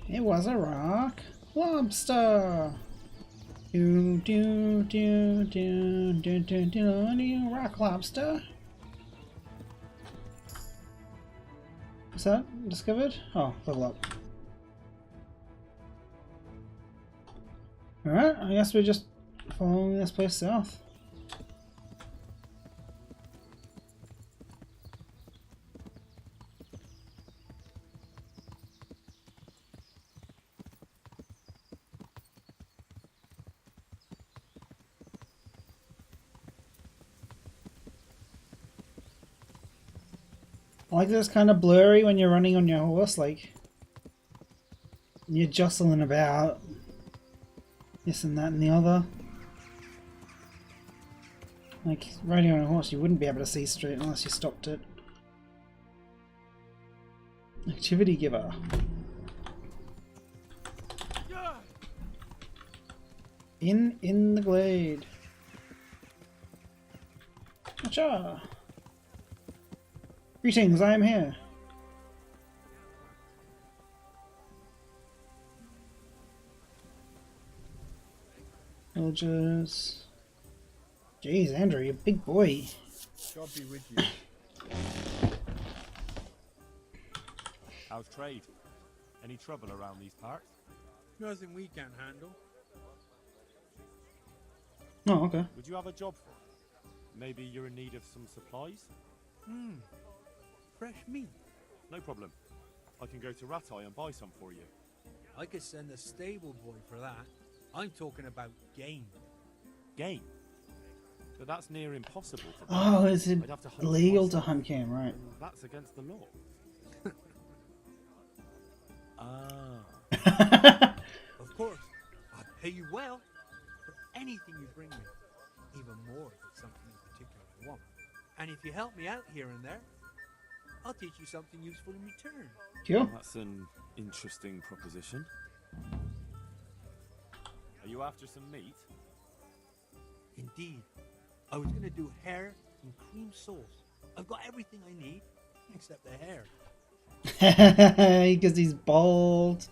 It was a rock lobster. Do do do do do do do rock lobster. What's that? Discovered? Oh, level up. Alright, I guess we're just following this place south. I like that it's kind of blurry when you're running on your horse, like you're jostling about this and that and the other. Like riding on a horse, you wouldn't be able to see straight unless you stopped it. Activity giver. In the glade. Acha! Greetings, I am here. Villagers. Jeez, Andrew, you're a big boy. God be with you. How's trade? Any trouble around these parts? Nothing we can't handle. Oh, okay. Would you have a job for me? Maybe you're in need of some supplies? Fresh meat. No problem. I can go to Ratai and buy some for you. I could send a stable boy for that. I'm talking about game. Game? But that's near impossible to do. Oh, is it I'd have to hunt illegal to myself. hunt game, right? That's against the law. Ah. Of course, I'd pay you well for anything you bring me. Even more if it's something in particular I want. And if you help me out here and there, I'll teach you something useful in return. Cool. That's an interesting proposition. Are you after some meat? Indeed. I was going to do hair and cream sauce. I've got everything I need except the hair. Because he's bald.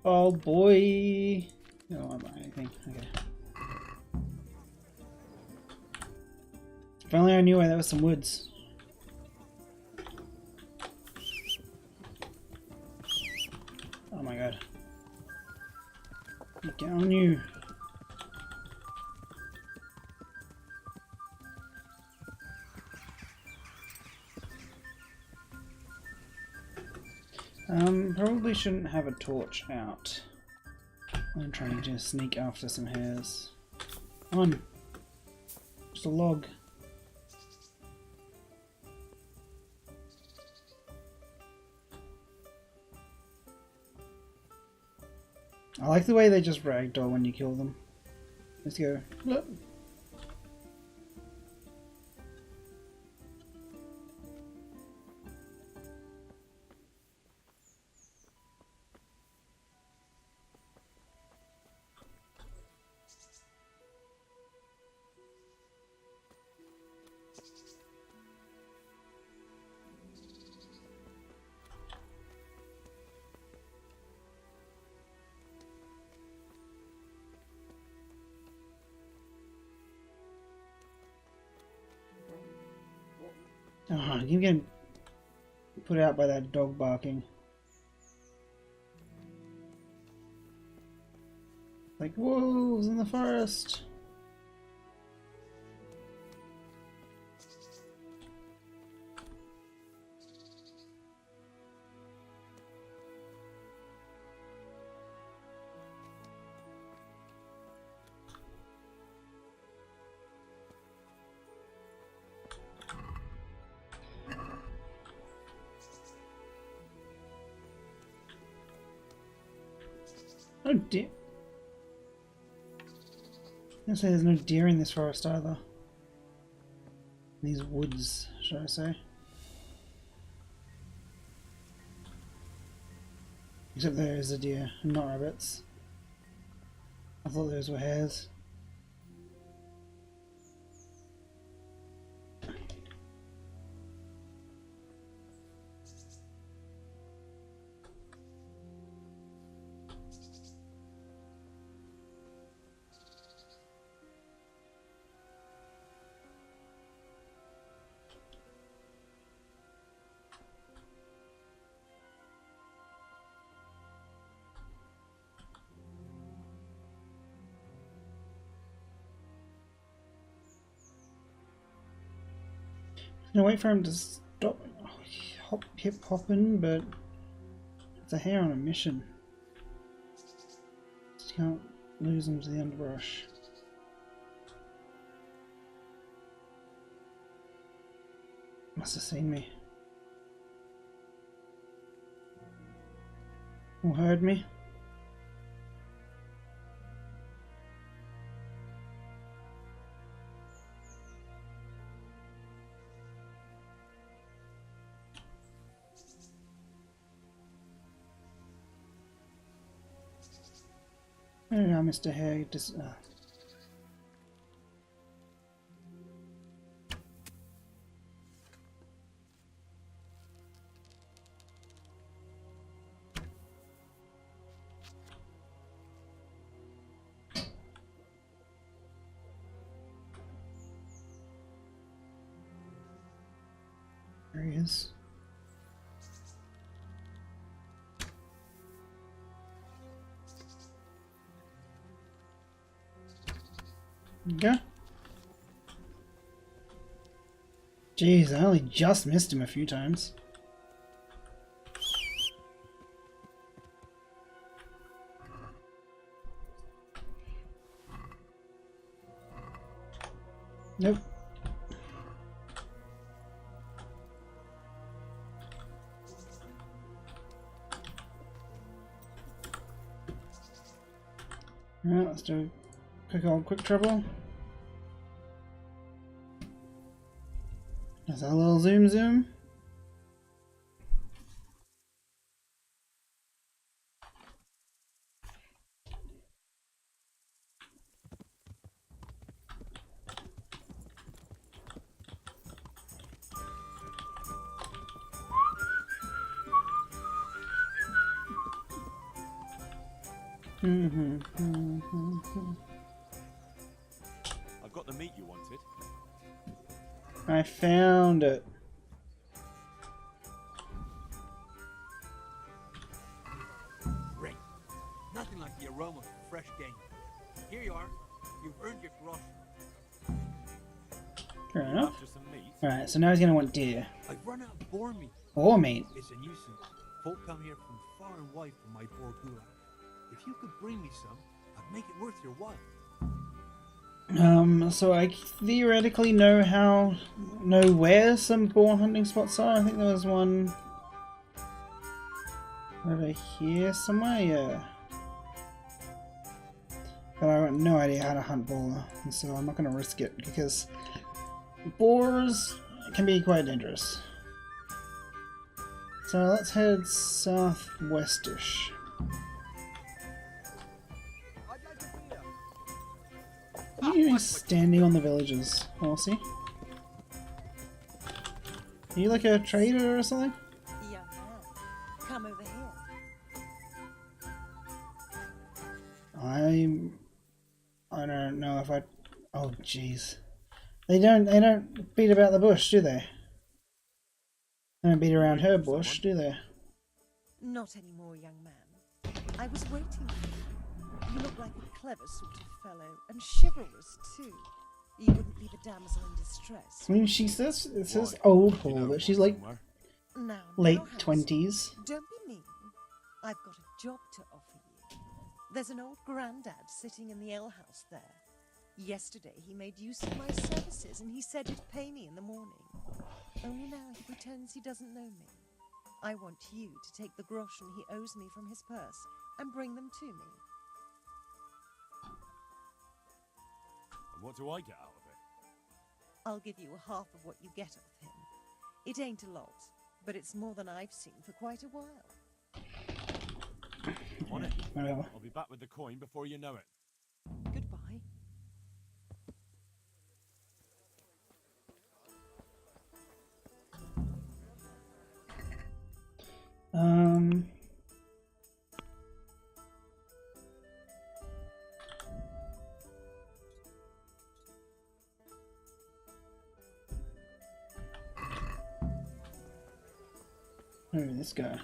Bald boy. No, I don't buy anything. Okay. If only I knew where there was some woods. Oh my god. Get on you. Probably shouldn't have a torch out. I'm trying to sneak after some hares. Come on. Just a log. I like the way they just ragdoll when you kill them. Let's go. Look. Oh, you getting put out by that dog barking. Like wolves in the forest. Oh dear. I was gonna say there's no deer in this forest either. In these woods, should I say. Except there is a deer, and not rabbits. I thought those were hares. gonna wait for him to stop hip hopping, but it's a hare on a mission. Just can't lose him to the underbrush. Must have seen me. Or heard me. I don't know, Mr. Hare. There he is. Okay. Jeez, I only just missed him a few times. Nope. Alright, let's do a quick trouble. There's our little zoom. I've got the meat you wanted. I found it. Great. Nothing like the aroma of fresh game. Here you are. You've earned your groschen. Fair enough. After some meat. Alright, so now he's gonna want deer. I've run out of boar meat. Or meat. It's a nuisance. Folk come here from far and wide for my boar goulash. If you could bring me some, I'd make it worth your while. So I theoretically know where some boar hunting spots are. I think there was one over here somewhere, yeah. But I've got no idea how to hunt boar, and so I'm not going to risk it because boars can be quite dangerous. So let's head southwestish. What are you doing standing on the villages, Horsey? Are you like a trader or something? Young man, come over here. I don't know if I. Oh jeez, they don't beat about the bush, do they? They don't beat around her bush, do they? Not anymore, young man. I was waiting for you. You look like a clever sort of fellow, and chivalrous too. You wouldn't leave a damsel in distress. I mean, she says it says Why? old You Hall, know but she's like somewhere. Now, late Hanson, 20s. Don't be mean. I've got a job to offer you. There's an old grandad sitting in the alehouse there. Yesterday he made use of my services, and he said he'd pay me in the morning. Only now he pretends he doesn't know me. I want you to take the groschen he owes me from his purse and bring them to me. And what do I get out of it? I'll give you half of what you get of him. It ain't a lot, but it's more than I've seen for quite a while. On it. Whatever. I'll be back with the coin before you know it. Goodbye. Who is this guy?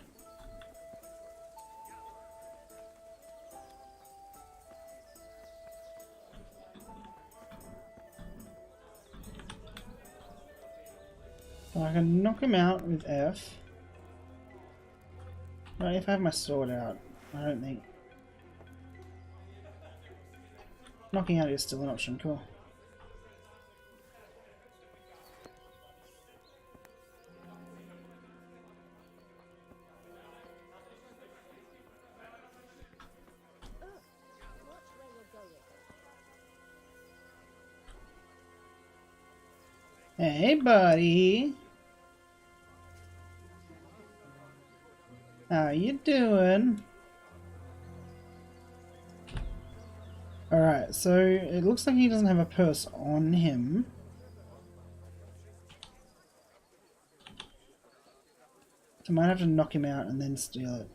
I can knock him out with F. Right, if I have my sword out, I don't think. Knocking out is still an option, cool. Hey, buddy. How you doing? Alright, so it looks like he doesn't have a purse on him. So I might have to knock him out and then steal it.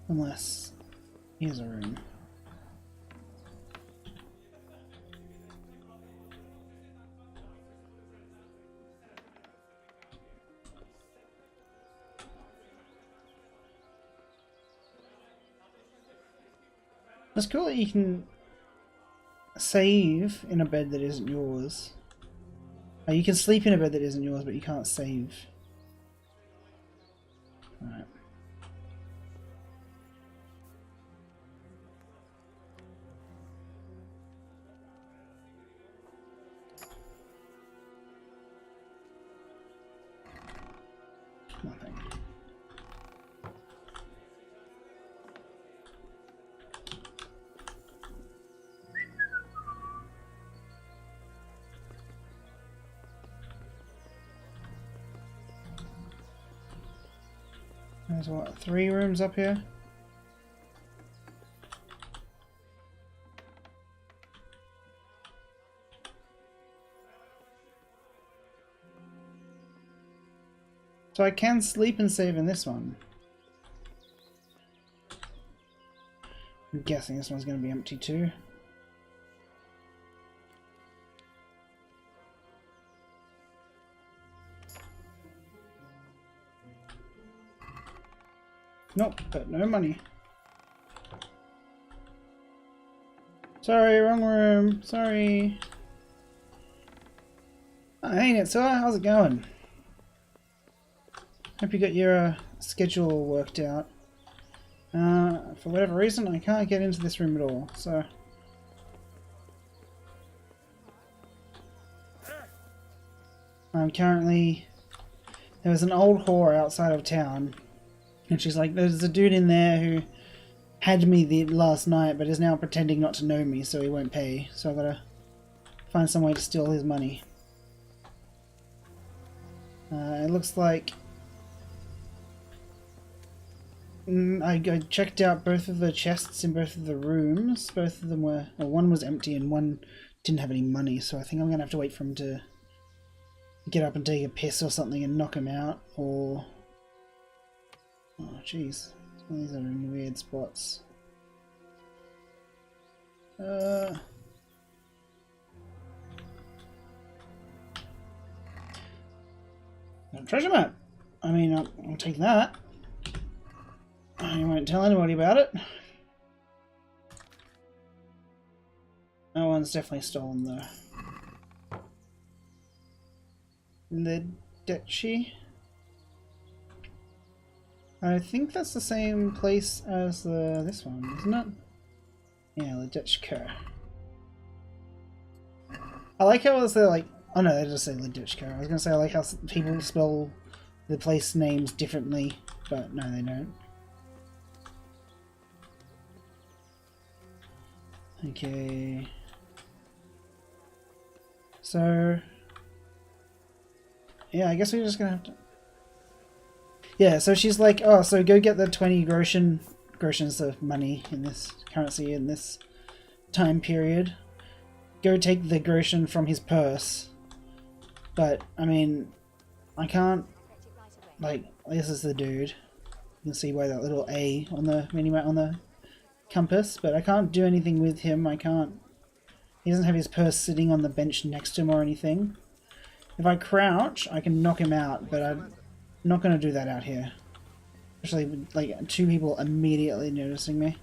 Unless he has a room. It's cool that you can save in a bed that isn't yours. You can sleep in a bed that isn't yours, but you can't save. Alright. Nothing. There's what, 3 rooms up here? So I can sleep and save in this one. I'm guessing this one's going to be empty too. Nope, but no money. Sorry, wrong room. Sorry. Oh, hey Nitsua, how's it going? Hope you got your schedule worked out. For whatever reason, I can't get into this room at all, so... I'm currently... There was an old whore outside of town. And she's like, there's a dude in there who had me the last night, but is now pretending not to know me, so he won't pay. So I've got to find some way to steal his money. It looks like I checked out both of the chests in both of the rooms. Both of them were, well, one was empty and one didn't have any money. So I think I'm gonna have to wait for him to get up and take a piss or something and knock him out, or... Oh, jeez. Some of these are in weird spots. Treasure map! I mean, I'll take that. I won't tell anybody about it. No one's definitely stolen though. Ledechi? I think that's the same place as this one, isn't it? Yeah, Ledechka. I like how they're like... Oh no, they just say Ledechka. I was gonna say I like how people spell the place names differently, but no, they don't. Okay. So... Yeah, I guess we're just gonna have to... Yeah, so she's like, oh, so go get the 20 groshens of money in this currency in this time period. Go take the groshen from his purse. But, I mean, I can't, like, this is the dude. You can see by that little A on the minimap on the compass, but I can't do anything with him. I can't, he doesn't have his purse sitting on the bench next to him or anything. If I crouch, I can knock him out, but I'm not going to do that out here. Especially with, like, 2 people immediately noticing me.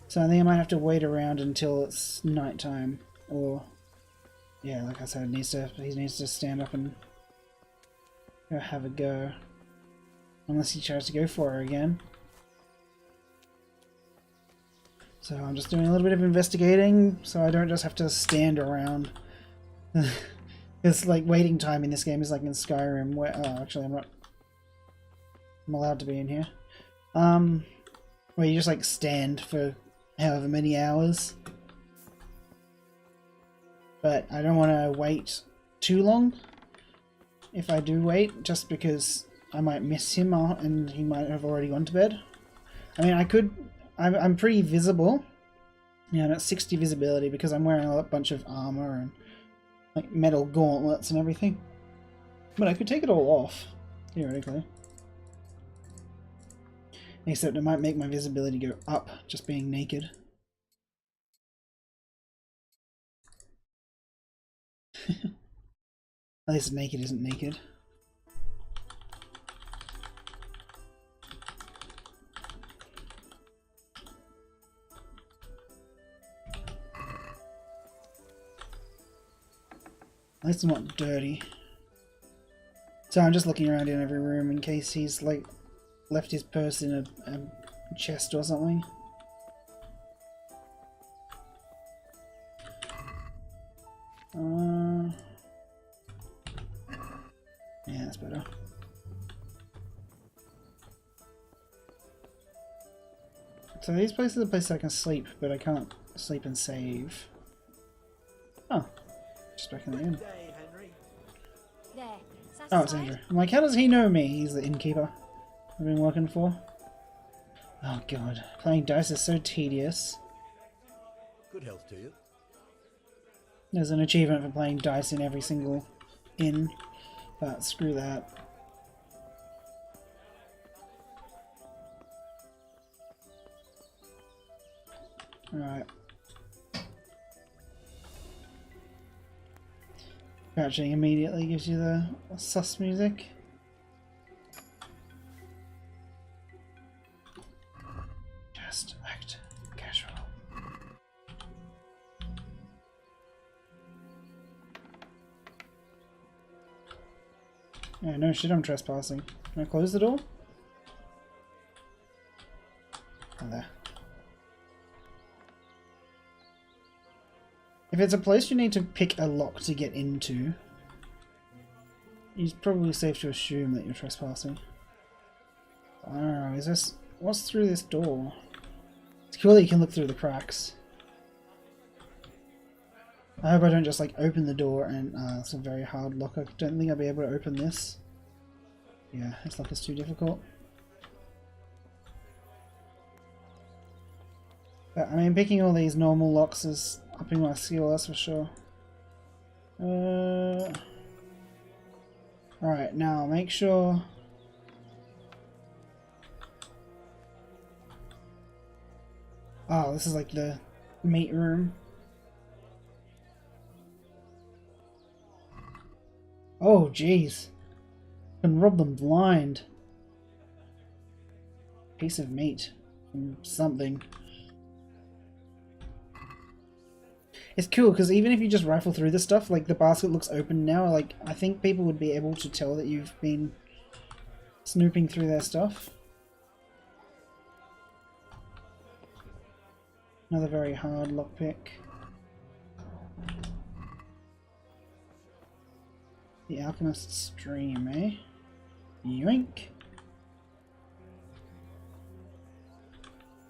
So I think I might have to wait around until it's nighttime, or yeah, like I said, he needs to stand up and go have a go. Unless he tries to go for her again. So I'm just doing a little bit of investigating, so I don't just have to stand around. It's like waiting time in this game is like in Skyrim, where actually I'm allowed to be in here. Where you just like stand for however many hours. But I don't want to wait too long. If I do wait, just because I might miss him and he might have already gone to bed. I mean, I could. I'm pretty visible. Yeah, I'm at 60 visibility because I'm wearing a bunch of armor and like metal gauntlets and everything. But I could take it all off, theoretically. Except it might make my visibility go up just being naked. At least naked isn't naked. At least I'm not dirty. So I'm just looking around in every room in case he's like left his purse in a chest or something. Yeah, that's better. So these places are places I can sleep, but I can't sleep and save. Oh, just back in the inn. There. Oh, it's Andrew. I'm like, how does he know me? He's the innkeeper I've been working for. Oh god, playing dice is so tedious. Good health to you. There's an achievement for playing dice in every single inn, but screw that. Alright. Crouching immediately gives you the sus music. Just act casual. Yeah, no shit, I'm trespassing. Can I close the door? Oh, there. If it's a place you need to pick a lock to get into, it's probably safe to assume that you're trespassing. I don't know, is this... what's through this door? It's cool that you can look through the cracks. I hope I don't just like open the door and... it's a very hard lock. I don't think I'll be able to open this. Yeah, this lock is too difficult. But, I mean, picking all these normal locks is upping my skill, that's for sure. Alright, now make sure... oh, this is like the meat room. Oh, jeez. Can rob them blind. Piece of meat from something. It's cool because even if you just rifle through this stuff, like the basket looks open now, like I think people would be able to tell that you've been snooping through their stuff. Another very hard lockpick. The Alchemist's Stream, eh? Yoink!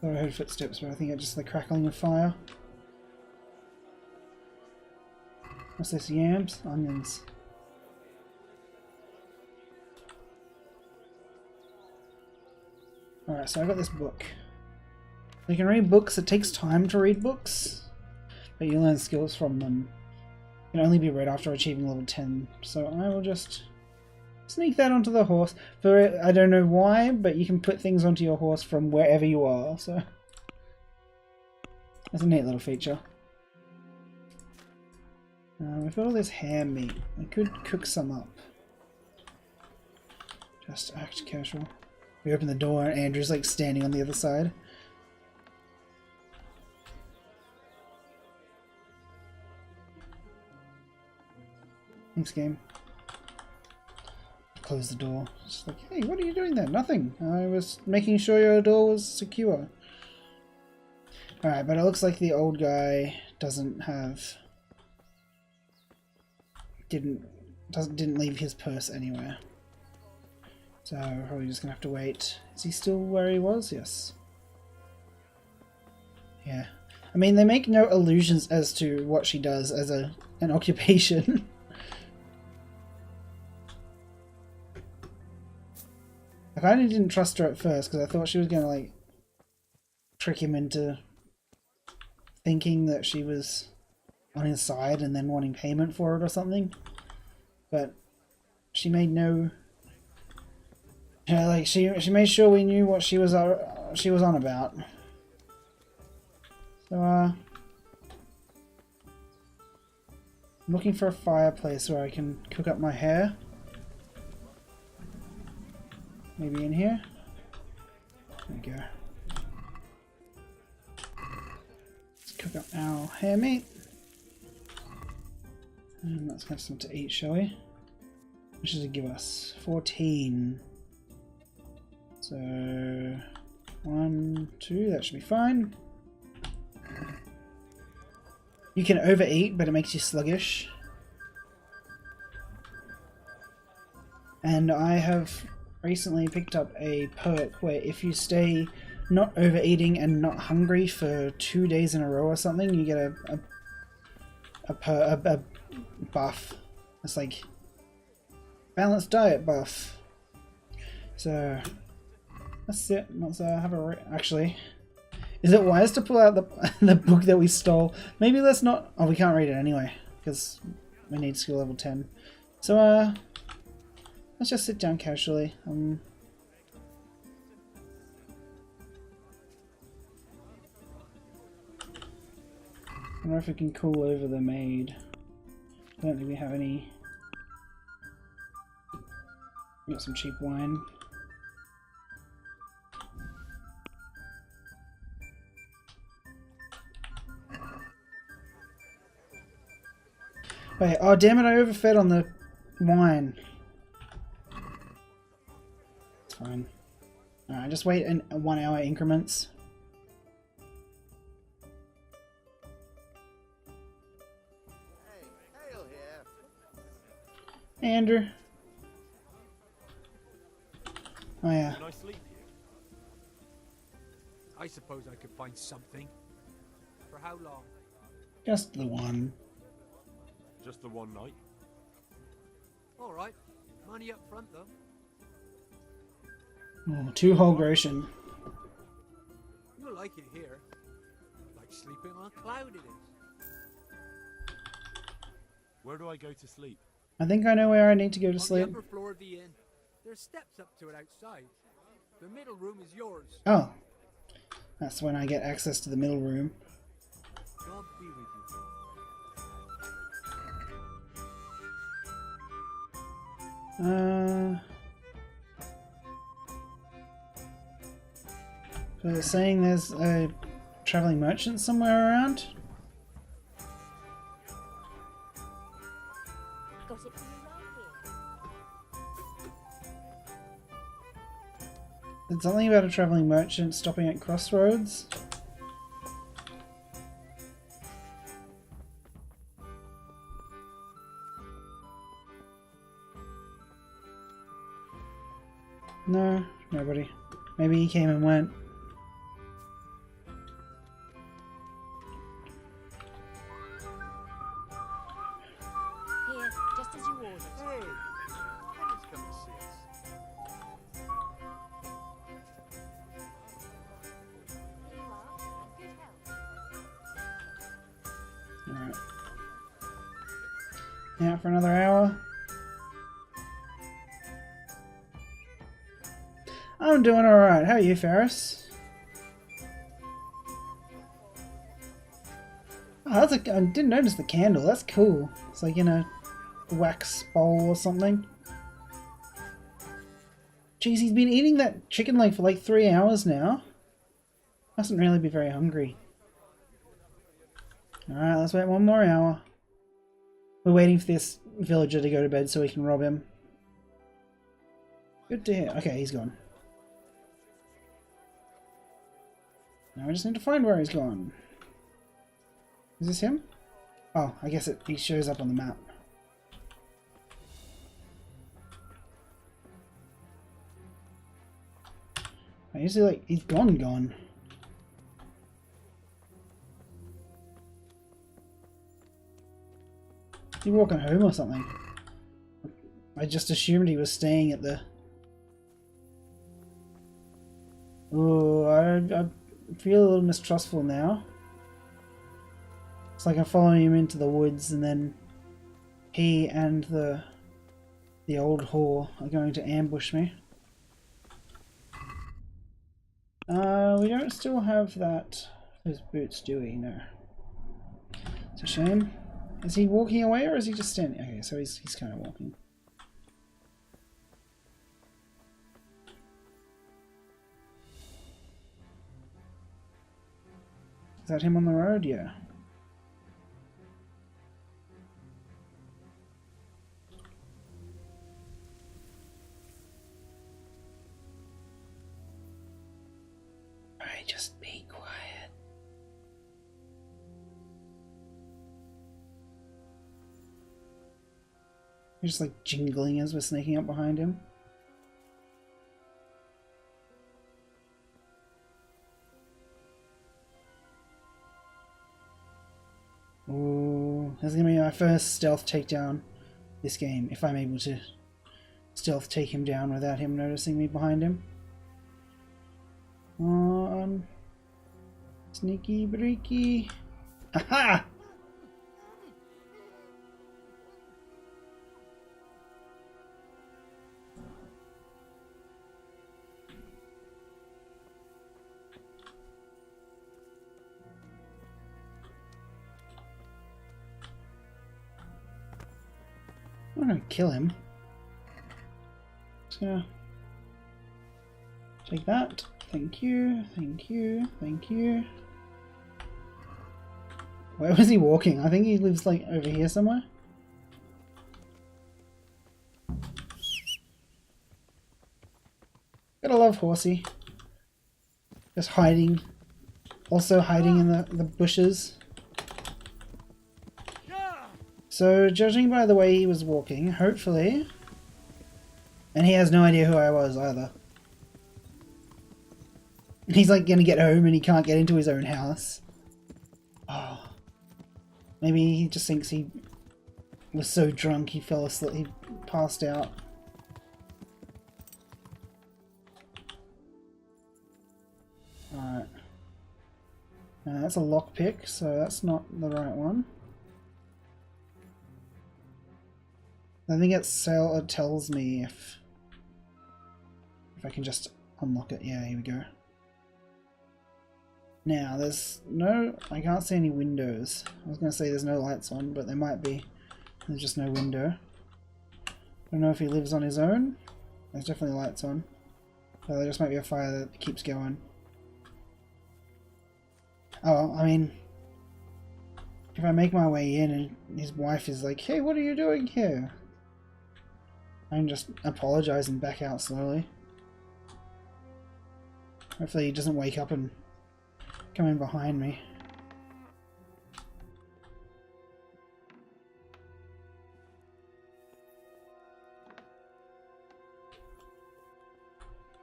Thought I heard footsteps, but I think it's just the crackling of fire. What's this? Yams? Onions. Alright, so I got this book. You can read books. It takes time to read books, but you learn skills from them. It can only be read after achieving level 10, so I will just sneak that onto the horse. For I don't know why, but you can put things onto your horse from wherever you are, so that's a neat little feature. We've got all this ham meat. We could cook some up. Just act casual. We open the door and Andrew's like standing on the other side. Thanks, game. Close the door. Just like, hey, what are you doing there? Nothing. I was making sure your door was secure. Alright, but it looks like the old guy doesn't have... Didn't leave his purse anywhere. So we're probably just gonna have to wait. Is he still where he was? Yes. Yeah. I mean, they make no allusions as to what she does as an occupation. I kind of didn't trust her at first because I thought she was gonna like trick him into thinking that she was on his side and then wanting payment for it or something. But she made no... like she made sure we knew what she was on about. So I'm looking for a fireplace where I can cook up my hair. Maybe in here. There we go. Let's cook up our hair meat. And let's have some to eat, shall we? Which does it give us? 14. So 1, 2, that should be fine. You can overeat, but it makes you sluggish. And I have recently picked up a perk where if you stay not overeating and not hungry for 2 days in a row or something, you get a buff. It's like balanced diet buff. So that's it. Let's have a actually. Is it wise to pull out the book that we stole? Maybe let's not. Oh, we can't read it anyway because we need skill level 10. So let's just sit down casually. I wonder if we can call over the maid. I don't think we have any. We got some cheap wine. Wait, oh damn it, I overfed on the wine. It's fine. Alright, just wait in 1 hour increments. Hey, Andrew. Oh yeah. Can I sleep here? I suppose I could find something. For how long? Just the one. Just the one night? All right. Money up front, though. Oh, 2 whole groschen. You'll like it here. Like sleeping on a cloud it is. Where do I go to sleep? I think I know where I need to go to On sleep. the upper floor of the inn. There's steps up to it outside. The middle room is yours. Oh. That's when I get access to the middle room. God be with you. So it's saying there's a traveling merchant somewhere around? Got it for you right here. It's something about a traveling merchant stopping at crossroads. No, nobody. Maybe he came and went. Here, just as you ordered. Hey, Henry's come to see us. Here you are, in good health. Alright. Yeah, for another hour. I'm doing alright. How are you, Ferris? Oh, that's I didn't notice the candle. That's cool. It's like in a wax bowl or something. Jeez, he's been eating that chicken leg for like 3 hours now. Mustn't really be very hungry. Alright, let's wait 1 more hour. We're waiting for this villager to go to bed so we can rob him. Good to hear. Okay, he's gone. Now I just need to find where he's gone. Is this him? Oh, I guess he shows up on the map. I usually like he's gone. Is he walking home or something? I just assumed he was staying at the... Oh, I feel a little mistrustful now. It's like I'm following him into the woods and then he and the old whore are going to ambush me. We don't still have those boots, do we? No. It's a shame. Is he walking away or is he just standing? Okay, so he's kind of walking. Is that him on the road? Yeah. Alright, just be quiet. We're just like jingling as we're sneaking up behind him. Ooh, this is gonna be my first stealth takedown this game, if I'm able to stealth take him down without him noticing me behind him. On. Sneaky breaky. Aha! I'm not gonna kill him. Just gonna take that. Thank you, thank you, thank you. Where was he walking? I think he lives like over here somewhere. Gotta love Horsey. Just hiding. Also hiding in the bushes. So, judging by the way he was walking, hopefully... And he has no idea who I was either. He's like gonna get home and he can't get into his own house. Oh. Maybe he just thinks he was so drunk he fell asleep, he passed out. Alright. That's a lockpick, so that's not the right one. I think it tells me if I can just unlock it. Yeah, here we go. Now, I can't see any windows. I was going to say there's no lights on, but there might be. There's just no window. I don't know if he lives on his own. There's definitely lights on. So there just might be a fire that keeps going. Oh, I mean, if I make my way in and his wife is like, hey, what are you doing here? I can just apologize and back out slowly. Hopefully he doesn't wake up and come in behind me.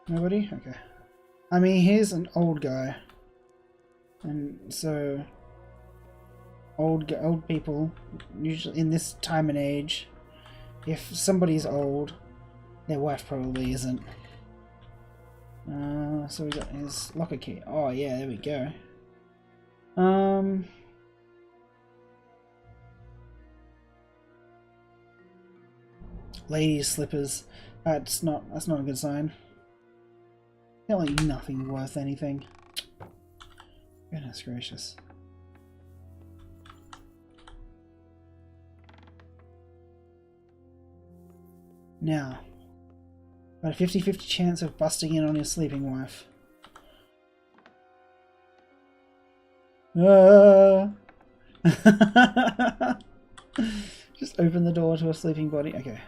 Nobody? Okay. I mean, he's an old guy. And so... Old people, usually in this time and age, if somebody's old, their wife probably isn't. So we got his locker key. Oh yeah, there we go. Ladies' slippers. That's not a good sign. They're like nothing worth anything. Goodness gracious. Now, got a 50-50 chance of busting in on his sleeping wife. Just open the door to a sleeping body. Okay.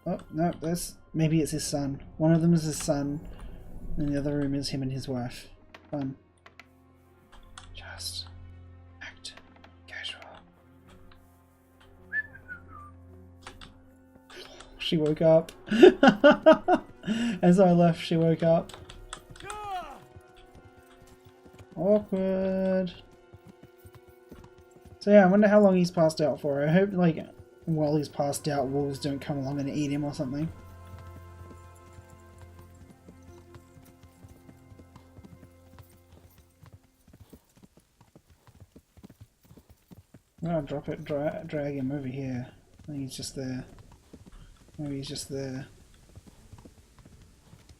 Oh, no, maybe it's his son. One of them is his son, and the other room is him and his wife. Fun. Just act casual. She woke up. As I left, she woke up. Awkward. So yeah, I wonder how long he's passed out for. I hope, like, while he's passed out, wolves don't come along and eat him or something. I'm gonna drop it, drag him over here. I think he's just there. Maybe he's just there.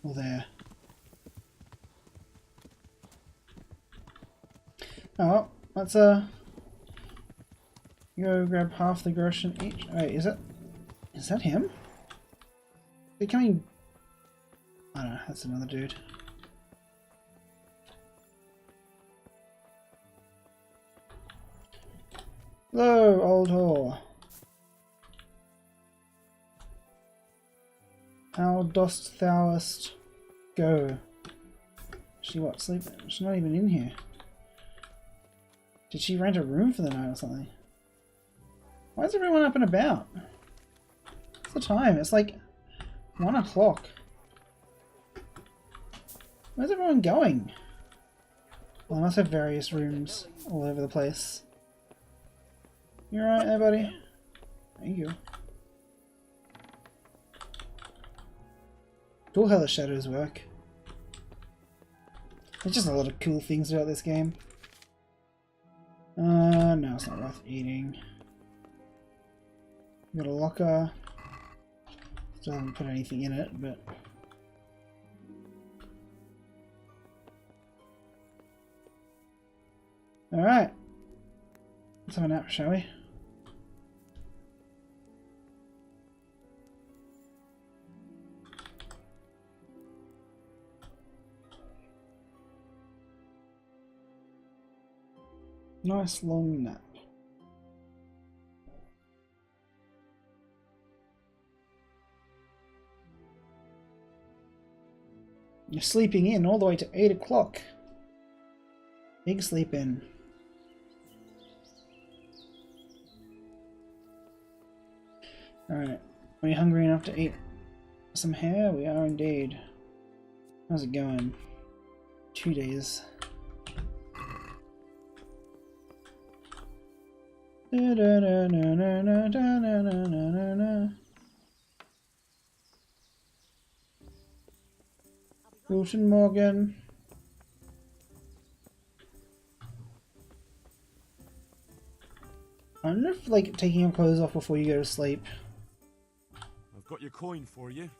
Or there. Oh, let's go grab half the groschen each. Wait, is that him? Is he coming? I don't know, that's another dude. Hello, old whore. How dost thouest go? She what, sleeping? She's not even in here. Did she rent a room for the night or something? Why is everyone up and about? What's the time? It's like 1 o'clock. Where's everyone going? Well, I must have various rooms all over the place. You alright there, buddy? Thank you. Cool how the shadows work. There's just a lot of cool things about this game. No, it's not worth eating. Got a locker. Still haven't put anything in it, but... Alright. Let's have a nap, shall we? Nice long nap. You're sleeping in all the way to 8 o'clock. Big sleep in. Alright. Are you hungry enough to eat some hare? We are indeed. How's it going? 2 days. Guten Morgen. I wonder if, like, taking your clothes off before you go to sleep. I've got your coin for you.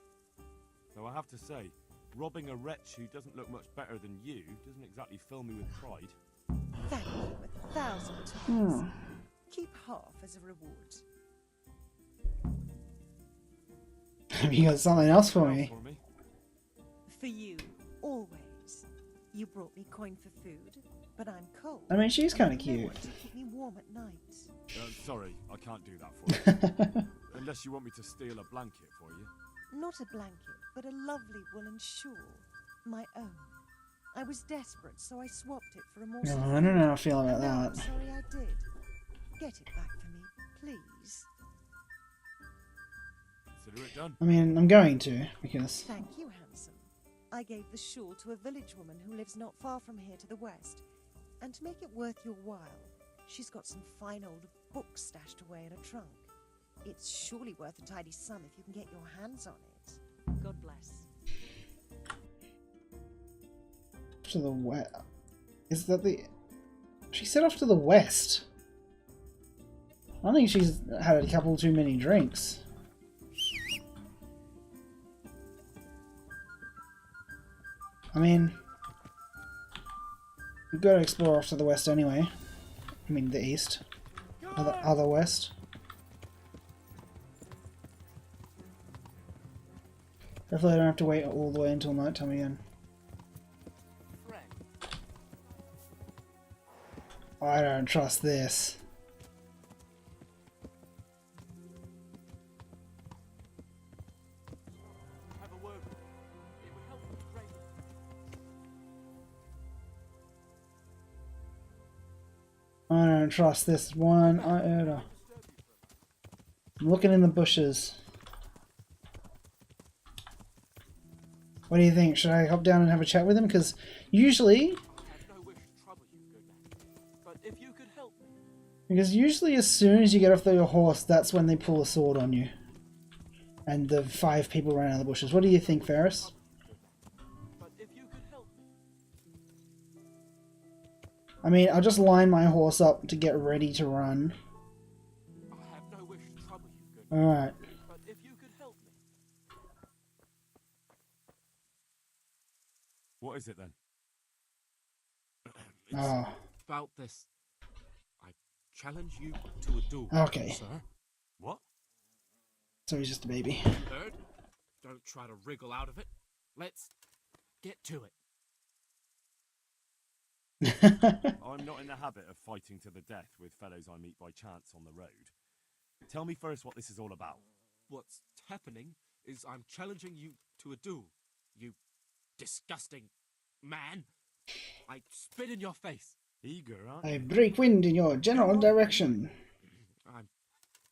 Though I have to say, robbing a wretch who doesn't look much better than you doesn't exactly fill me with pride. Thank you 1,000 times. Keep half as a reward. Have you got something else for me? For you, always. You brought me coin for food, but I'm cold. I mean, she's kind of No cute. one to keep me warm at night. Sorry, I can't do that for you. Unless you want me to steal a blanket for you. Not a blanket, but a lovely woolen shawl. My own. I was desperate, so I swapped it for a more... Oh, I don't know how I feel about No, I'm that. sorry I did. Get it back for me, please. Consider it done. I mean, I'm going to, because... Thank you, handsome. I gave the shawl to a village woman who lives not far from here to the west. And to make it worth your while, she's got some fine old books stashed away in a trunk. It's surely worth a tidy sum if you can get your hands on it. God bless. To the west. Is that the... She said off to the west. I think she's had a couple too many drinks. I mean... We've got to explore off to the west anyway. I mean the east. Other west. Hopefully I don't have to wait all the way until night time again. I don't trust this. I don't trust this one iota. I'm looking in the bushes. What do you think? Should I hop down and have a chat with him? Because usually, as soon as you get off your horse, that's when they pull a sword on you. And the 5 people ran out of the bushes. What do you think, Ferris? I mean, I'll just line my horse up to get ready to run. Alright. What is it then? Oh. About this. I challenge you to a duel, Okay. sir. What? So he's just a baby. Heard? Don't try to wriggle out of it. Let's get to it. I'm not in the habit of fighting to the death with fellows I meet by chance on the road. Tell me first what this is all about. What's happening is I'm challenging you to a duel. You disgusting man. I spit in your face. Eager, aren't you? I break wind in your general direction. I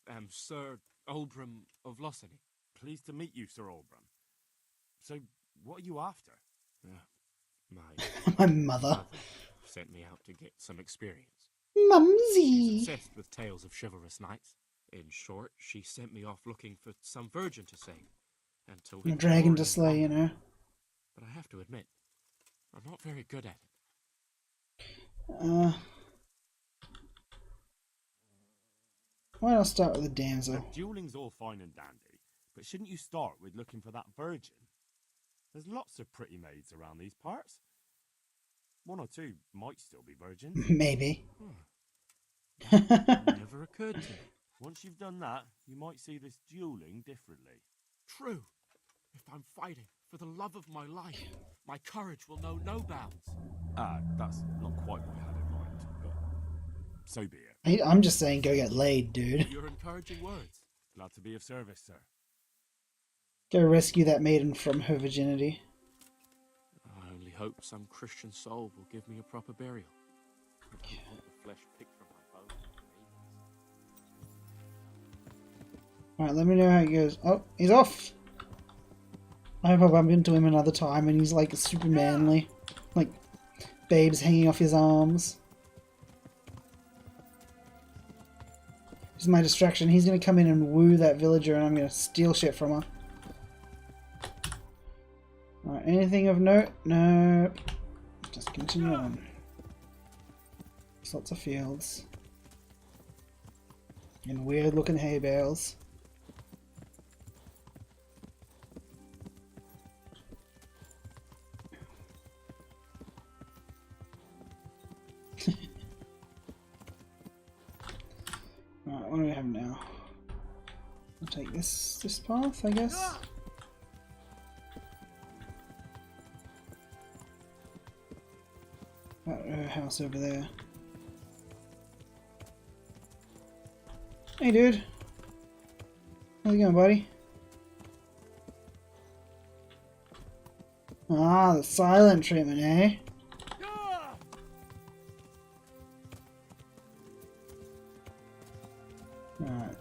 am Sir Oldbrum of Lossany. Pleased to meet you, Sir Olbram. So, what are you after? My mother. Sent me out to get some experience. Mumsy. She's obsessed with tales of chivalrous knights. In short, she sent me off looking for some virgin to sing. And to A dragon to slay, you know. But I have to admit, I'm not very good at it. Why not start with the damsel? The dueling's all fine and dandy, but shouldn't you start with looking for that virgin? There's lots of pretty maids around these parts. 1 or 2 might still be virgins. Maybe. Never occurred to me. Once you've done that, you might see this dueling differently. True. If I'm fighting for the love of my life, my courage will know no bounds. That's not quite what I had in mind, but so be it. I'm just saying go get laid, dude. Your encouraging words. Glad to be of service, sir. Go rescue that maiden from her virginity. I only hope some Christian soul will give me a proper burial. I don't want the flesh picked from my bones. Alright, let me know how it goes. Oh, he's off! I hope I bump into him another time and he's like super manly. Like, babes hanging off his arms. This is my distraction. He's gonna come in and woo that villager and I'm gonna steal shit from her. Alright, anything of note? Nope. Just continue on. There's lots of fields. And weird looking hay bales. Alright, what do we have now? I'll take this path, I guess. That house over there. Hey dude. How's it going, buddy? Ah, the silent treatment, eh? Alright.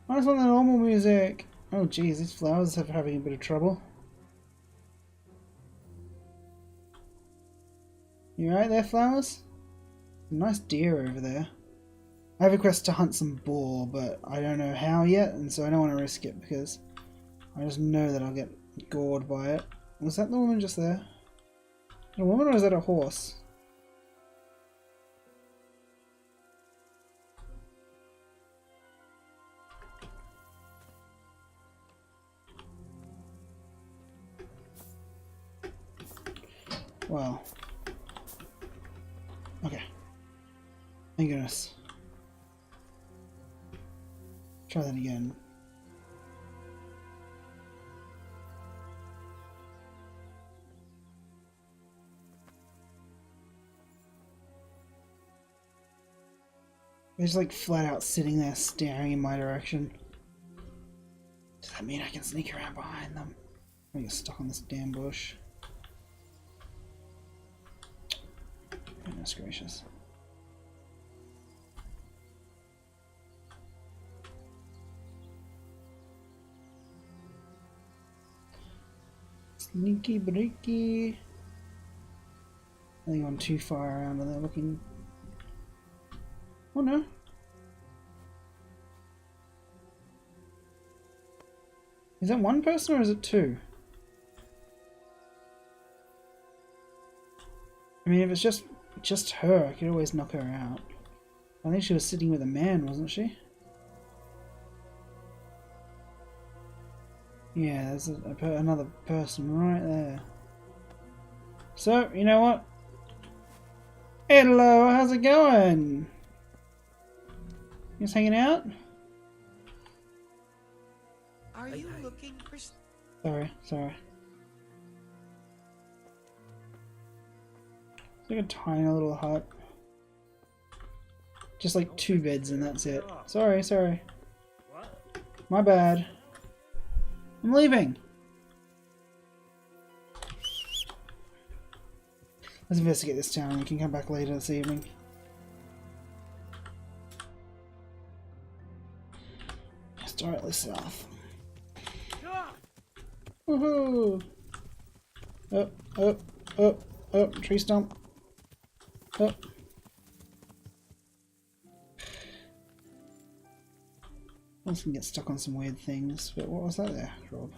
I just want the normal music. Oh geez, these flowers are having a bit of trouble. You right there, flowers? Nice deer over there. I have a quest to hunt some boar, but I don't know how yet, and so I don't want to risk it because I just know that I'll get gored by it. Was that the woman just there? A woman or is that a horse? Well. Okay. Thank goodness. Try that again. He's like flat out sitting there staring in my direction. Does that mean I can sneak around behind them? I get stuck on this damn bush. Goodness gracious. Sneaky breaky. I think I'm too far around and they're looking. Oh no. Is that one person or is it two? I mean, if it's just her, I could always knock her out. I think she was sitting with a man, wasn't she? Yeah, there's another person right there. So, you know what? Hello, how's it going? You just hanging out? Are you looking for... Sorry. It's like a tiny little hut. Just like 2 beds and that's it. Sorry. My bad. I'm leaving. Let's investigate this town and we can come back later this evening. It's directly south. Woohoo! Up, tree stump. Up. I can get stuck on some weird things, but what was that there, Rob?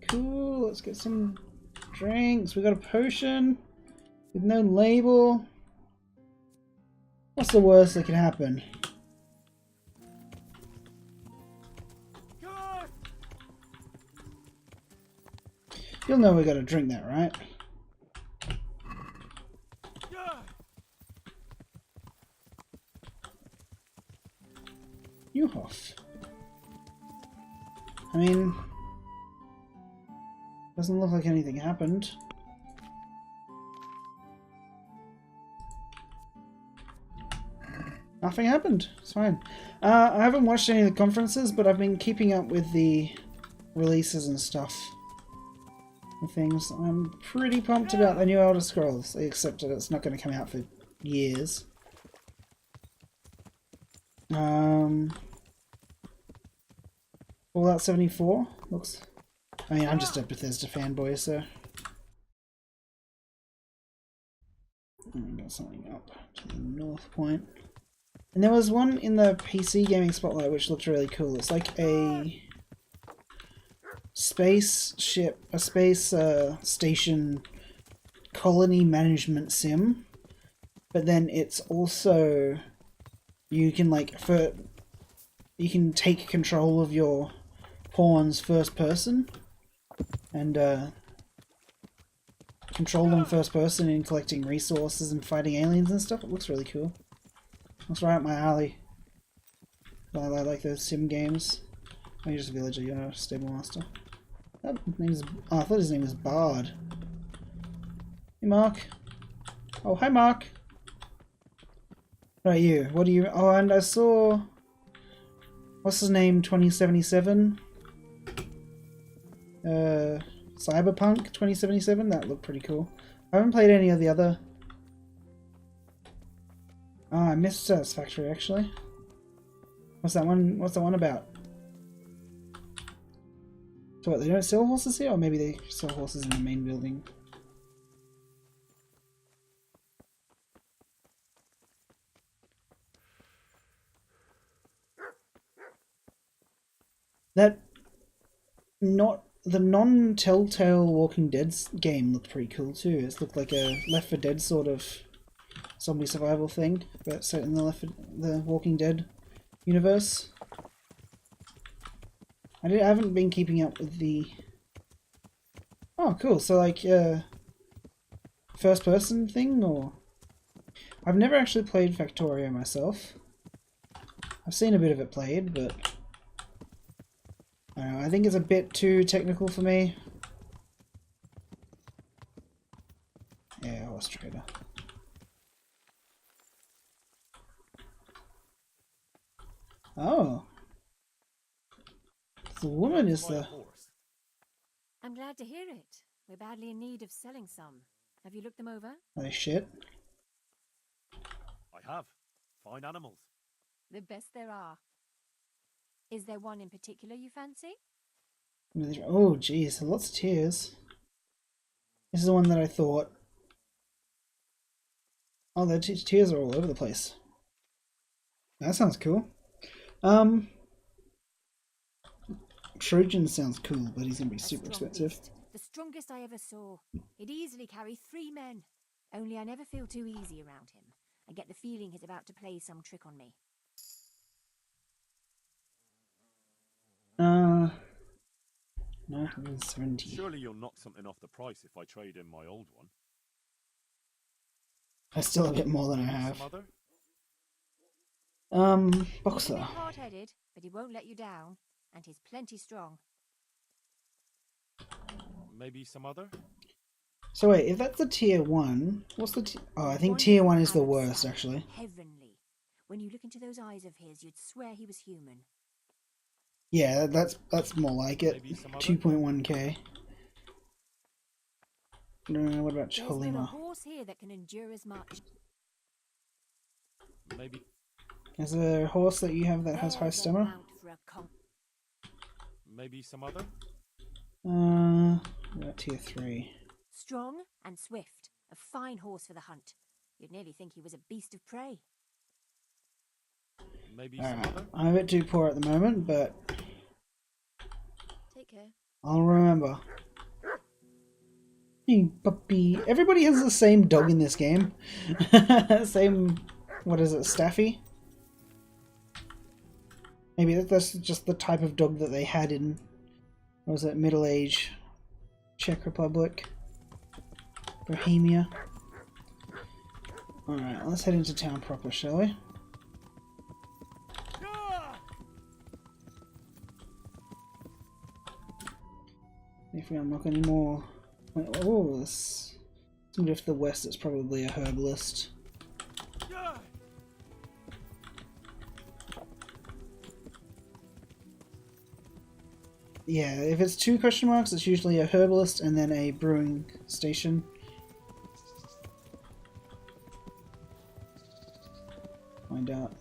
Cool, let's get some drinks. We got a potion with no label. What's the worst that could happen? You'll know we gotta drink that, right? Yuhoff. I mean, doesn't look like anything happened. Nothing happened. It's fine. I haven't watched any of the conferences, but I've been keeping up with the releases and stuff. And things. I'm pretty pumped about the new Elder Scrolls, except that it's not going to come out for years. Fallout 74 looks. I mean, I'm just a Bethesda fanboy, so. I got something up to the north point. And there was one in the PC gaming spotlight which looked really cool. It's like a spaceship, a space station colony management sim, but then it's also you can you can take control of your pawns first person and control them first person in collecting resources and fighting aliens and stuff. It looks really cool. That's right up my alley. I like those sim games. Oh, you're just a villager, you're not a stable master. That name's, oh, I thought his name was Bard. Hey Mark. Oh, hi Mark. Right, you. What do you... Oh, and I saw... What's his name? 2077? Cyberpunk 2077? That looked pretty cool. I haven't played any of the other... Oh, I missed Satisfactory, actually. What's that one? What's that one about? So what, they don't sell horses here? Or maybe they sell horses in the main building? That the non-Telltale Walking Dead game looked pretty cool too. It looked like a Left 4 Dead sort of zombie survival thing, but set in the Walking Dead universe. I haven't been keeping up with the... Oh, cool. So like first person thing, or... I've never actually played Factorio myself. I've seen a bit of it played, but... I don't know, I think it's a bit too technical for me. Yeah, horse trader. Oh. The woman is Buy a the... horse. I'm glad to hear it. We're badly in need of selling some. Have you looked them over? Oh shit. I have. Fine animals. The best there are. Is there one in particular you fancy? Oh jeez, lots of tears. This is the one that I thought. Oh, the tears are all over the place. That sounds cool. Trojan sounds cool, but he's gonna be A super strong expensive. beast, the strongest I ever saw. He'd easily carry 3 men. Only I never feel too easy around him. I get the feeling he's about to play some trick on me. 970. Surely you'll knock something off the price if I trade in my old one. That's still a bit more than I Maybe have. some other? He's a Boxer. bit hard-headed, but he won't let you down. And he's plenty strong. Maybe some other? So wait, if that's a tier 1, what's the oh, I think Wonderful tier 1 is the Arab worst, salad. actually. Heavenly. When you look into those eyes of his, you'd swear he was human. Yeah, that's more like it. Maybe some other? 2.1k. What about There's not a Cholima? horse here that can endure as much. Maybe. Is there a horse that you have that has high There's a stamina? mount for a Maybe some other? What about tier 3? Strong and swift. A fine horse for the hunt. You'd nearly think he was a beast of prey. Maybe some Alright, other? I'm a bit too poor at the moment, but Take care. I'll remember. Hey, puppy. Everybody has the same dog in this game. Same, what is it, Staffy? Maybe that's just the type of dog that they had in, what was it, Middle Age Czech Republic, Bohemia. Alright, let's head into town proper, shall we? If we unlock any more... Oh, this... Somebody to the west that's probably a herbalist. Yeah, if it's 2 question marks, it's usually a herbalist and then a brewing station. Find out.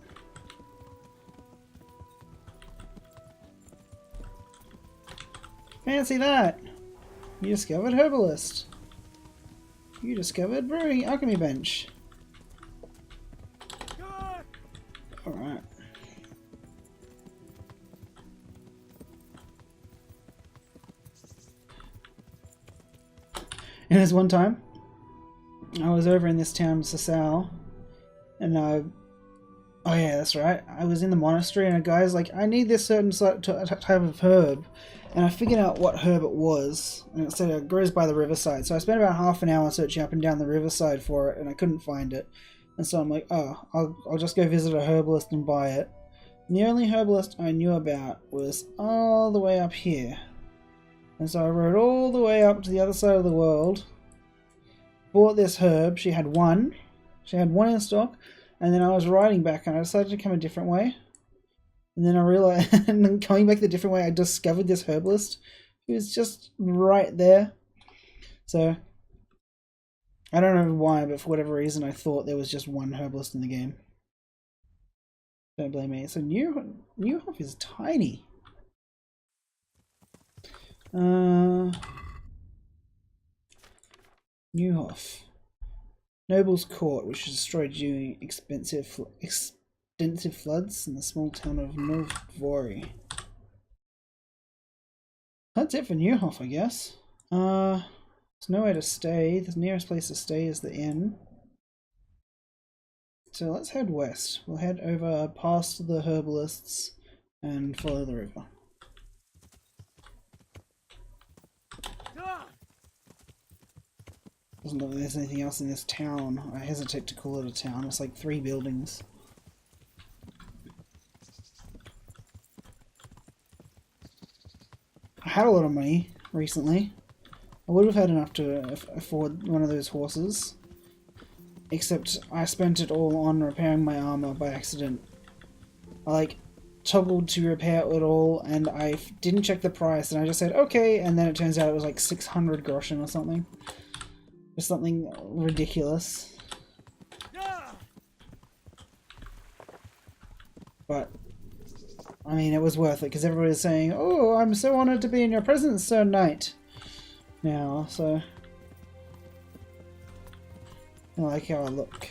Fancy that! You discovered herbalist. You discovered brewing alchemy bench. Alright. And there's one time I was over in this town, Sasau, and oh yeah, that's right. I was in the monastery, and a guy's like, "I need this certain type of herb," and I figured out what herb it was, and it said it grows by the riverside. So I spent about half an hour searching up and down the riverside for it, and I couldn't find it. And so I'm like, "Oh, I'll just go visit a herbalist and buy it." And the only herbalist I knew about was all the way up here. And so I rode all the way up to the other side of the world, bought this herb. She had one in stock, and then I was riding back and I decided to come a different way. And then I realized, and then coming back the different way, I discovered this herbalist who was just right there. So, I don't know why, but for whatever reason, I thought there was just one herbalist in the game. Don't blame me. So Newhoff is tiny. Newhoff. Noble's Court, which was destroyed during extensive floods in the small town of Novdvory. That's it for Newhoff, I guess. There's nowhere to stay. The nearest place to stay is the inn. So let's head west. We'll head over past the herbalists and follow the river. Doesn't look like there's anything else in this town. I hesitate to call it a town. It's like 3 buildings. I had a lot of money recently. I would have had enough to afford one of those horses. Except I spent it all on repairing my armor by accident. toggled to repair it all, and I didn't check the price, and I just said okay, and then it turns out it was like 600 groschen or something. Just something ridiculous. But I mean, it was worth it because everybody was saying, "Oh, I'm so honored to be in your presence, Sir Knight." Now, so I like how I look.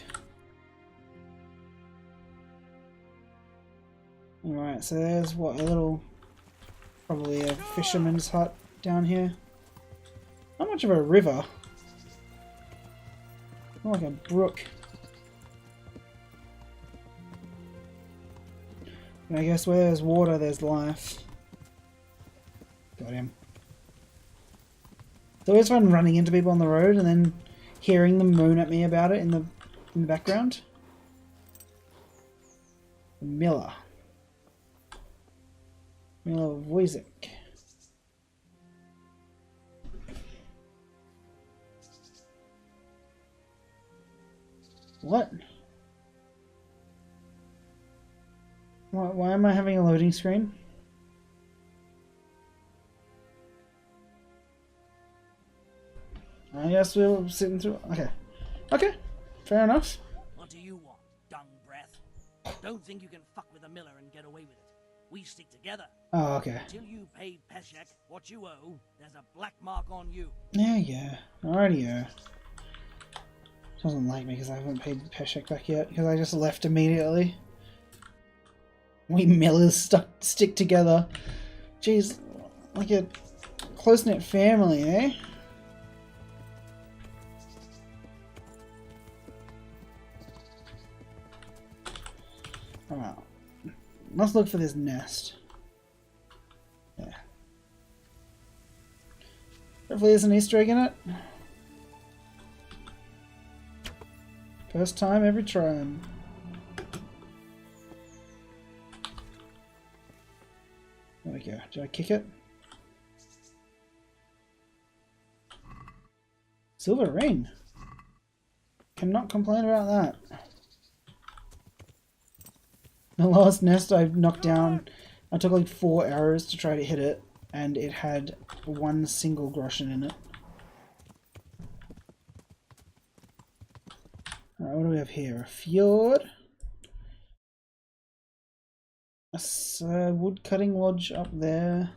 Alright, so there's what, a little, probably a fisherman's hut down here. Not much of a river. More like a brook. And I guess where there's water, there's life. Got him. It's always fun running into people on the road and then hearing them moan at me about it in the background. Miller. Miller Wojcik. What? Why am I having a loading screen? I guess we're sitting through. Okay. Okay. Fair enough. What do you want, dung breath? Don't think you can fuck with a miller and get away with it. We stick together. Oh, okay. Until you pay Peshek what you owe, there's a black mark on you. Yeah. Alrighty, doesn't like me because I haven't paid Peshek back yet because I just left immediately. We millers stick together. Jeez, like a close-knit family, eh? Alright. Let's look for this nest. Yeah. Hopefully there's an Easter egg in it. First time, every time. There we go. Did I kick it? Silver ring. Cannot complain about that. The last nest I knocked down, I took like 4 arrows to try to hit it, and it had 1 single groschen in it. Alright, what do we have here? A fjord. A wood cutting lodge up there.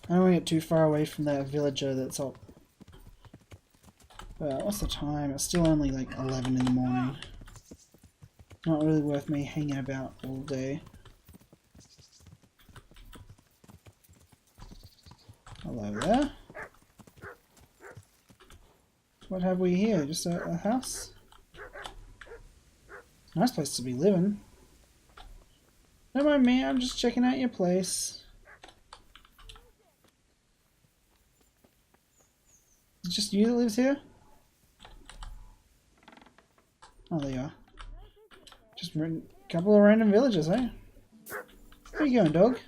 I don't want to get too far away from that villager that's up. But what's the time? It's still only like 11 in the morning. Not really worth me hanging about all day. Hello there. What have we here? Just a house? Nice place to be living. Don't mind me, I'm just checking out your place. Is it just you that lives here? Oh, there you are. Just a couple of random villagers, eh? Where you going, dog?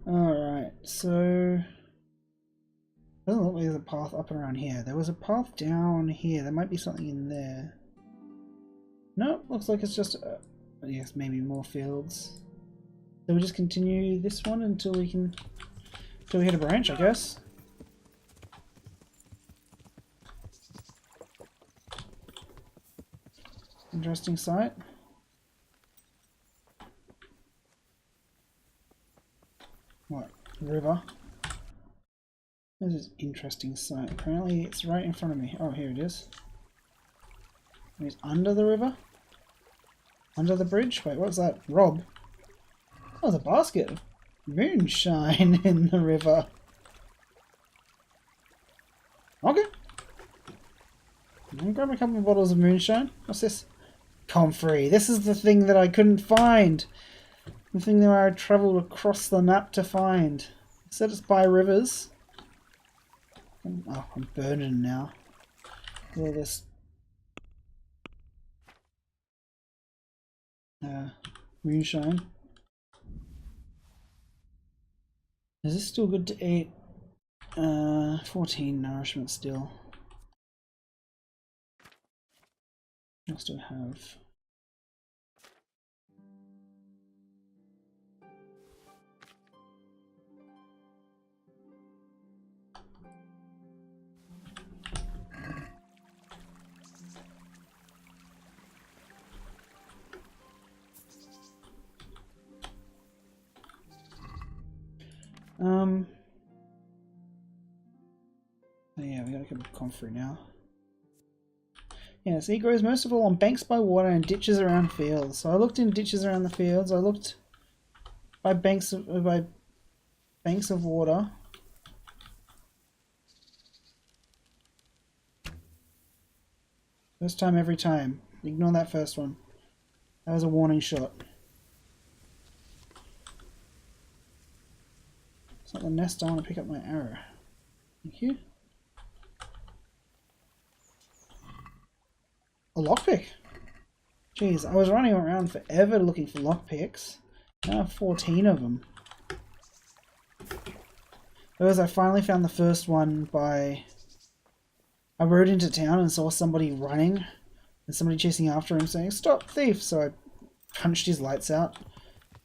Alright, so doesn't look like there's a path up and around here. There was a path down here. There might be something in there. Nope, looks like it's just yes, maybe more fields. So we just continue this one until we hit a branch, I guess. Interesting sight. What? River? This is interesting sight. Apparently it's right in front of me. Oh, here it is. It's under the river? Under the bridge? Wait, what's that? Rob? Oh, there's a basket of moonshine in the river. Okay. I'll grab a couple of bottles of moonshine. What's this? Comfrey. This is the thing that I couldn't find. The thing that I travelled across the map to find. It said it's by rivers. Oh, I'm burning now. All this moonshine. Is this still good to eat? 14 nourishment still. I still have. So yeah, we gotta get a comfrey now. Yeah, so he grows most of all on banks by water and ditches around fields. So I looked in ditches around the fields. I looked by banks of water. First time every time. Ignore that first one. That was a warning shot. It's not the nest. I want to pick up my arrow. Thank you. A lockpick. Jeez, I was running around forever looking for lockpicks. Now I have 14 of them. Because I finally found the first one by... I rode into town and saw somebody running and somebody chasing after him saying, "Stop, thief!" So I punched his lights out.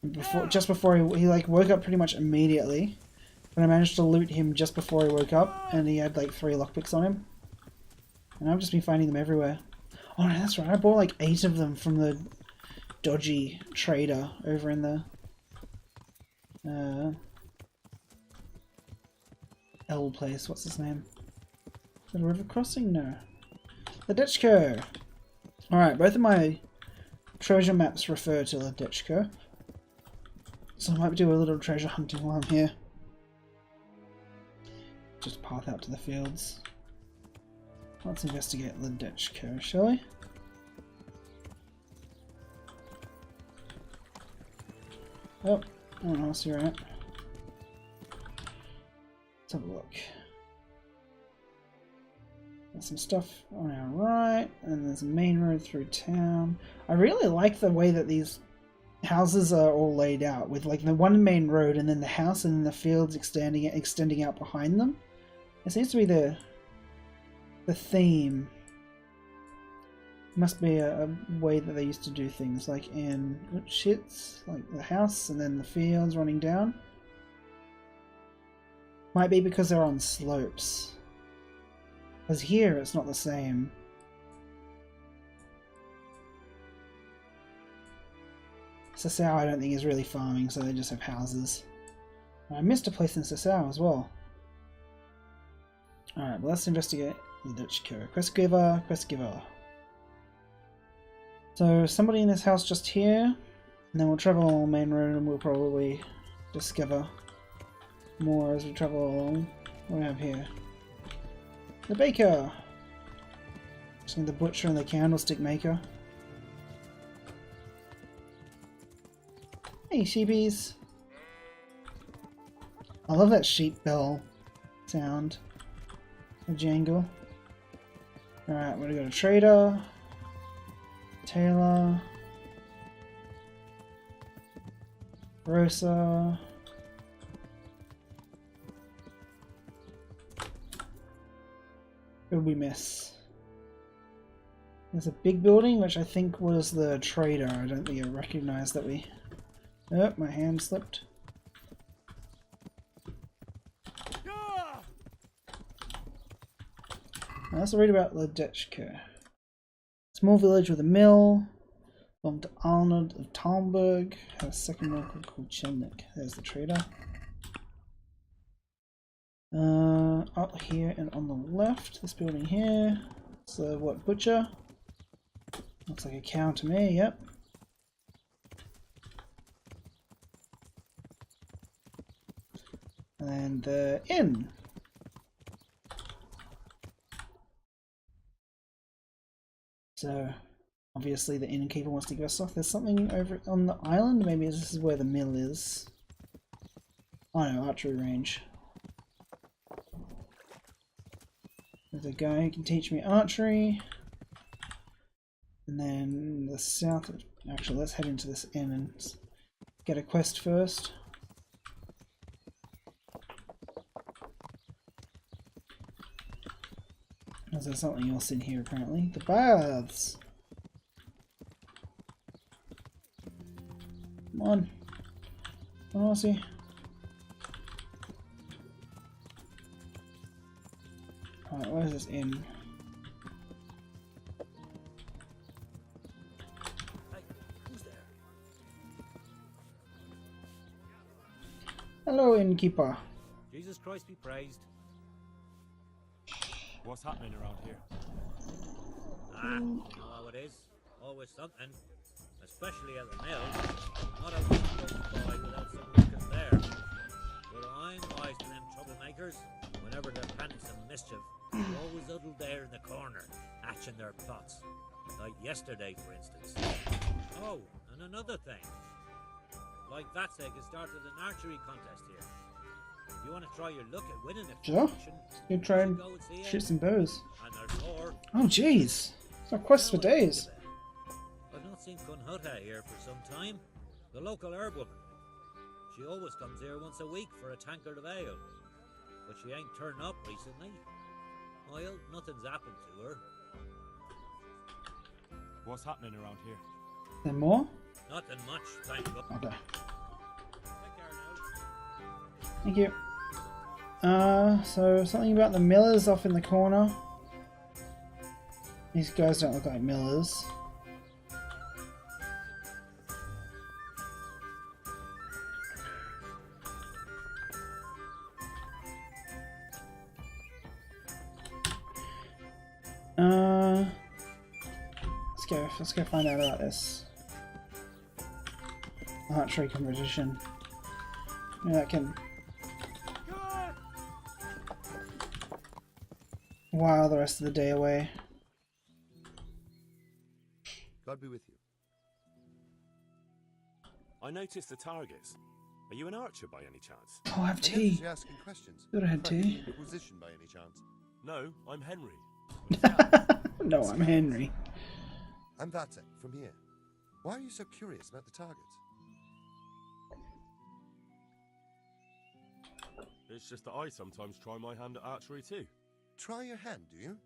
And just before he like woke up pretty much immediately. But I managed to loot him just before he woke up, and he had like 3 lockpicks on him. And I've just been finding them everywhere. Oh no, that's right. I bought like 8 of them from the dodgy trader over in the L place. What's his name? Is that a river crossing? No. The Ledechko. Alright, both of my treasure maps refer to the Ledechko. So I might do a little treasure hunting while I'm here. Just path out to the fields. Let's investigate the Ledechko, shall we? Oh, I don't know, I'll see where I'm at. Let's have a look. There's some stuff on our right, and there's a main road through town. I really like the way that these houses are all laid out, with like the one main road and then the house and then the fields extending out behind them. It seems to be the theme. Must be a way that they used to do things, like in shits, like the house and then the fields running down. Might be because they're on slopes. Because here it's not the same. Sasau I don't think is really farming, so they just have houses. I missed a place in Sasau as well. Alright, well let's investigate the Ledechko. Quest giver, quest giver. So somebody in this house just here, and then we'll travel along the main road and we'll probably discover more as we travel along. What do we have here? The baker! The butcher and the candlestick maker. Hey sheepies! I love that sheep bell sound. A jangle. Alright, we're gonna go to trader. Taylor. Rosa. Who we miss? There's a big building, which I think was the trader. I don't think I recognized that we... Oh, my hand slipped. I also read about Ledechko. Small village with a mill. Belonged to Arnold of Talmberg. Had a second local called Chelnik. There's the trader. Up here and on the left, this building here. So what, butcher? Looks like a cow to me, yep. And the inn. So obviously the innkeeper wants to give us stuff. There's something over on the island. Maybe this is where the mill is. Oh no, archery range. There's a guy who can teach me archery. And then the south... Actually, let's head into this inn and get a quest first. there's something else in here apparently. The baths! Come on. Oh, see. Alright, where's this inn? Hey, who's there? Hello, innkeeper. Jesus Christ be praised. What's happening around here? You know how it is. Always something. Especially at the mill. Not a week goes by without some workers there. But I'm wise to them troublemakers. Whenever they're planning some mischief, they're always huddled there in the corner, hatching their plots. Like yesterday, for instance. Oh, and another thing. Like Vatsek has started an archery contest here. If you want to try your luck at winning a Sure. competition, You try and go and see shoot it. some bows. And there's more. Oh jeez. It's not quests for Now I think days. of it, I've not seen Kunhuta here for some time. The local herb woman. She always comes here once a week for a tankard of ale. But she ain't turned up recently. Well, nothing's happened to her. What's happening around here? Then more? Nothing much, thank God. Okay. Take care now. Thank you. So something about the millers off in the corner. These guys don't look like millers. Let's go find out about this archery competition. Maybe that can while the rest of the day away. God be with you. I noticed the targets. Are you an archer by any chance? Oh, I have I noticed tea. you asking questions. Thought I had Practicing tea. Inquisition by any chance? No, I'm Henry. No, I'm Henry. I'm Vatsek, from here. Why are you so curious about the targets? It's just that I sometimes try my hand at archery too. Try your hand, do you?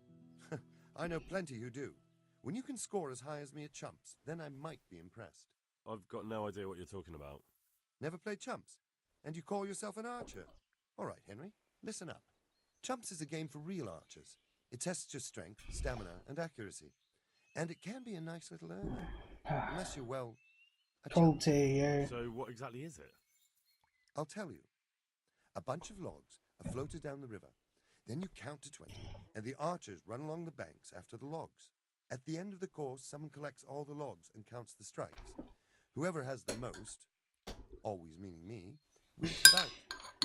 I know plenty who do. When you can score as high as me at chumps, then I might be impressed. I've got no idea what you're talking about. Never played chumps? And you call yourself an archer? All right, Henry, listen up. Chumps is a game for real archers. It tests your strength, stamina, and accuracy. And it can be a nice little earner. Unless you're, well, a Cold chump. tea, yeah. So what exactly is it? I'll tell you. A bunch of logs are floated down the river. Then you count to 20, and the archers run along the banks after the logs. At the end of the course, someone collects all the logs and counts the strikes. Whoever has the most, always meaning me, wins the bout.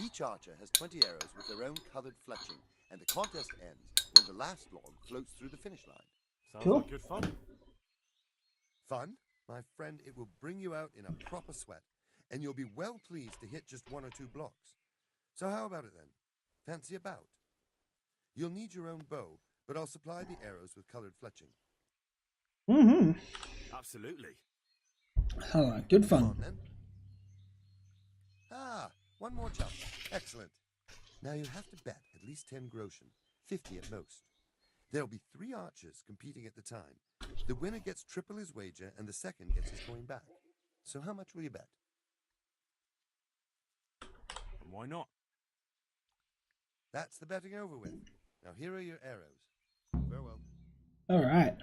Each archer has 20 arrows with their own coloured fletching, and the contest ends when the last log floats through the finish line. Sounds Cool. like good fun. Fun? My friend, it will bring you out in a proper sweat, and you'll be well pleased to hit just 1 or 2 blocks. So how about it then? Fancy a bout? You'll need your own bow, but I'll supply the arrows with coloured fletching. Mm-hmm. Absolutely. Oh, good Come fun. on then. Ah, 1 more jump. Excellent. Now you have to bet at least 10 groschen, 50 at most. There'll be 3 archers competing at the time. The winner gets triple his wager, and the second gets his coin back. So how much will you bet? And why not? That's the betting over with. Now here are your arrows. Farewell. Alright.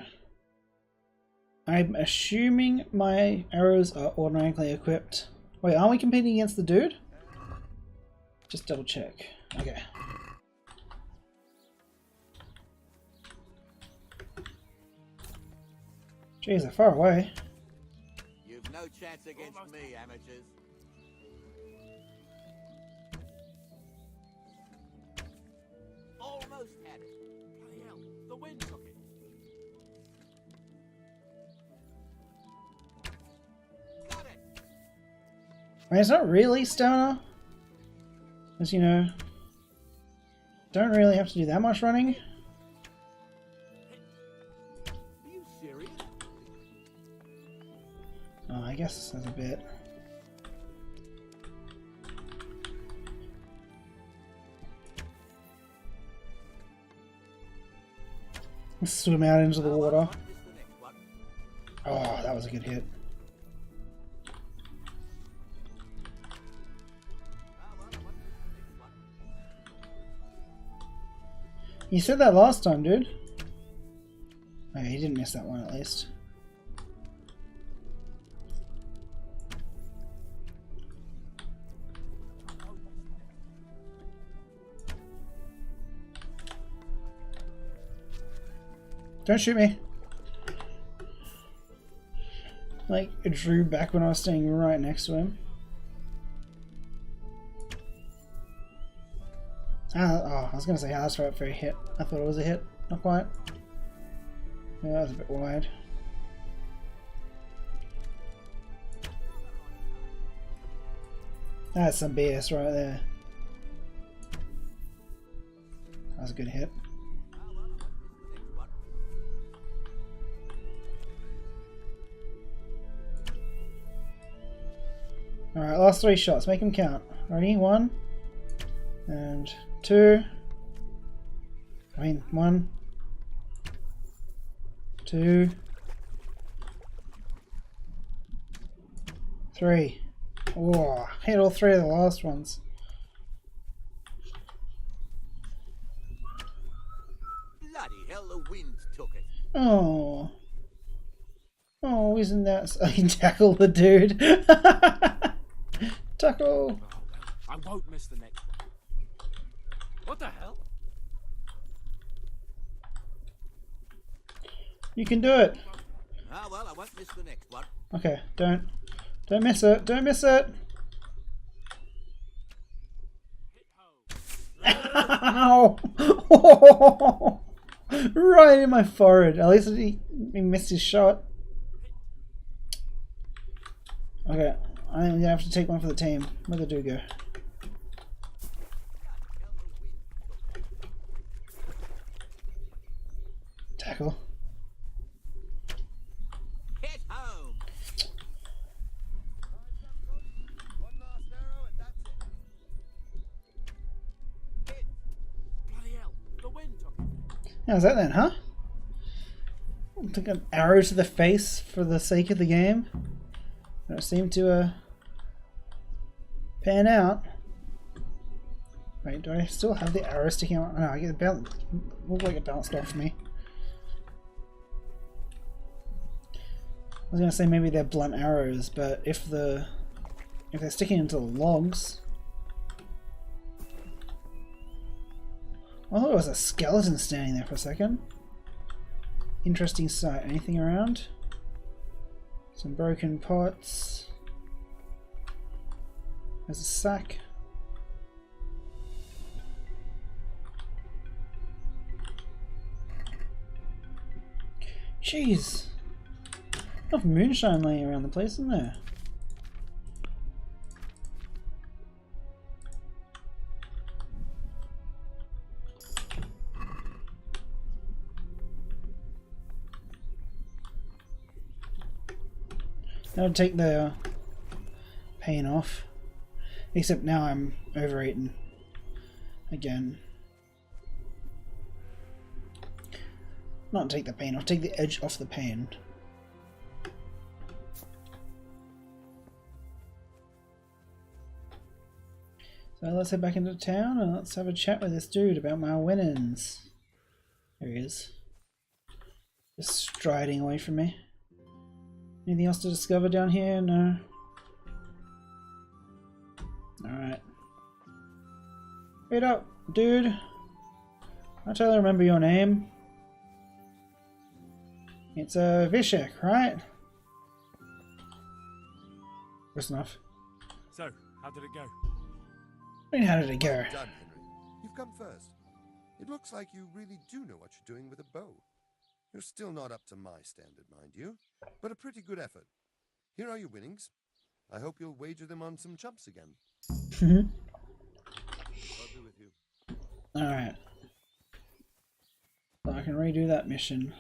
I'm assuming my arrows are automatically equipped. Wait, aren't we competing against the dude? Just double check. Okay. Jeez, they're far away. You've no chance against me, amateurs. Almost had it. Bloody hell, the wind took it. Got it. I mean, it's not really stoner. Because, you know, don't really have to do that much running. Are you serious? Oh, I guess that's a bit. Swim out into the water. What is the next one? Oh, that was a good hit. What is the next one? You said that last time, dude. Okay, he didn't miss that one at least. Don't shoot me. Like, it drew back when I was standing right next to him. Oh, I was going to say, how that's right for a hit. I thought it was a hit. Not quite. Yeah, that was a bit wide. That's some BS right there. That was a good hit. Alright, last 3 shots. Make them count. Ready? 1 and 2. 1, 2, 3. Oh, hit all 3 of the last ones. Bloody hell, the wind took it. Oh. Oh, isn't that... I can tackle the dude. Tackle. I won't miss the next one. What the hell? You can do it. Ah, well, I won't miss the next one. Okay, don't miss it. Don't miss it. Ow! Right in my forehead. At least he missed his shot. Okay, I'm gonna have to take one for the team. Where'd the dude go? Tackle. Hit home. One last arrow and that's it. Bloody hell, the wind took it. How's that then, huh? I'll take an arrow to the face for the sake of the game. Don't seem to pan out. Wait, do I still have the arrow sticking out? No, I get it bounced. Looked like it bounced off me. I was gonna say maybe they're blunt arrows, but if they're sticking into the logs. I thought it was a skeleton standing there for a second. Interesting sight. Anything around? Some broken pots. There's a sack. Jeez. Enough moonshine laying around the place, isn't there? That'll take the pain off. Except now I'm overeaten again. Not take the pain off, take the edge off the pain. So let's head back into town and let's have a chat with this dude about my winnings. There he is. Just striding away from me. Anything else to discover down here? No. Alright. Wait up, dude. I totally remember your name. It's Vishek, right? Close enough. So, how did it go? I mean, how did it go? Well done, Henry. You've come first. It looks like you really do know what you're doing with a bow. You're still not up to my standard, mind you, but a pretty good effort. Here are your winnings. I hope you'll wager them on some chumps again. Mm-hmm. I'll be with you. Alright. So I can redo that mission.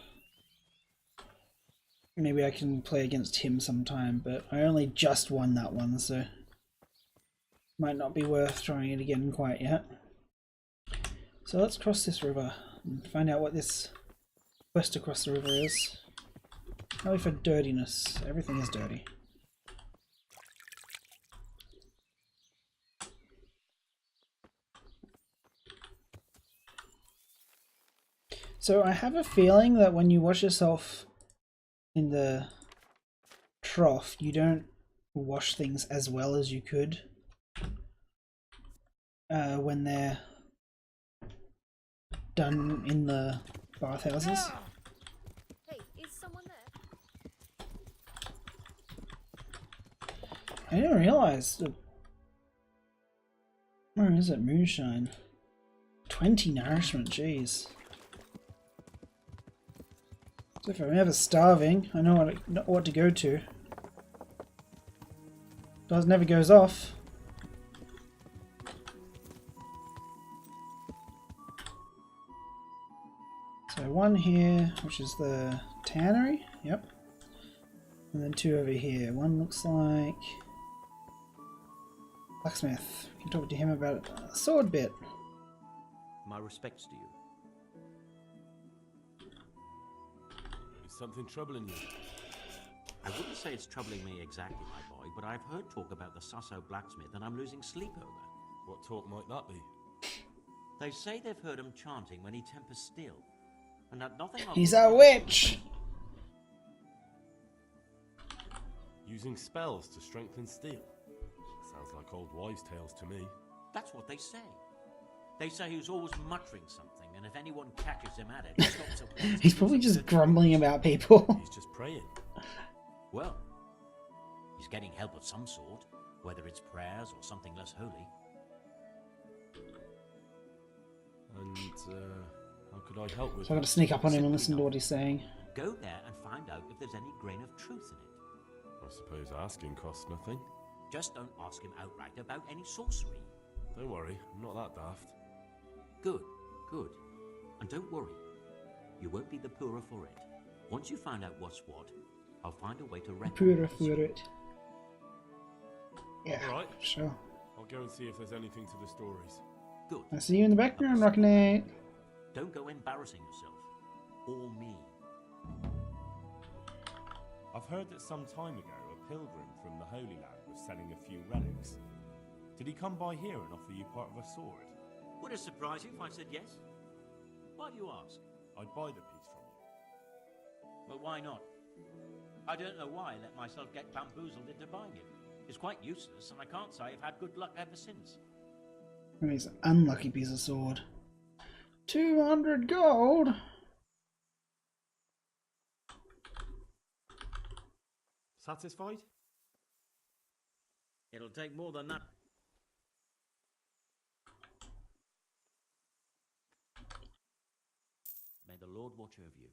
Maybe I can play against him sometime, but I only just won that one, so might not be worth trying it again quite yet. So let's cross this river and find out what this quest across the river is. Only for dirtiness. Everything is dirty. So I have a feeling that when you wash yourself in the trough, you don't wash things as well as you could when they're done in the bathhouses. Hey, is someone there? I didn't realize that. Where is it? Moonshine. 20 nourishment, jeez. So if I'm ever starving, I know what to go to. Does never goes off. So one here, which is the tannery, yep. And then two over here. One looks like blacksmith. You can talk to him about a sword bit. My respects to you. Is something troubling you? I wouldn't say it's troubling me exactly, my boy, but I've heard talk about the Susso blacksmith and I'm losing sleep over. What talk might that be? They say they've heard him chanting when he tempers steel. And that nothing He's a witch! Using spells to strengthen steel? Sounds like old wives' tales to me. That's what they say. They say he was always muttering something, and if anyone catches him at it, he stops at once. He's probably just grumbling about people. He's just praying. Well, he's getting help of some sort, whether it's prayers or something less holy. And, how could I help with So I've got to sneak up on him and listen to what he's saying. Go there and find out if there's any grain of truth in it. I suppose asking costs nothing. Just don't ask him outright about any sorcery. Don't worry, I'm not that daft. Good, good. And don't worry, you won't be the poorer for it. Once you find out what's what, I'll find a way to Poorer recognize for it. Yeah, Alright. sure. I'll go and see if there's anything to the stories. Good. I see you in the background, Rocknate. Don't go embarrassing yourself. Or me. I've heard that some time ago a pilgrim from the Holy Land was selling a few relics. Did he come by here and offer you part of a sword? Would it surprise you if I said yes? Why do you ask? I'd buy the piece from you. Well, why not? I don't know why I let myself get bamboozled into buying it. It's quite useless, and I can't say I've had good luck ever since. He's an unlucky piece of sword. 200 gold? Satisfied? It'll take more than that. May the Lord watch over you.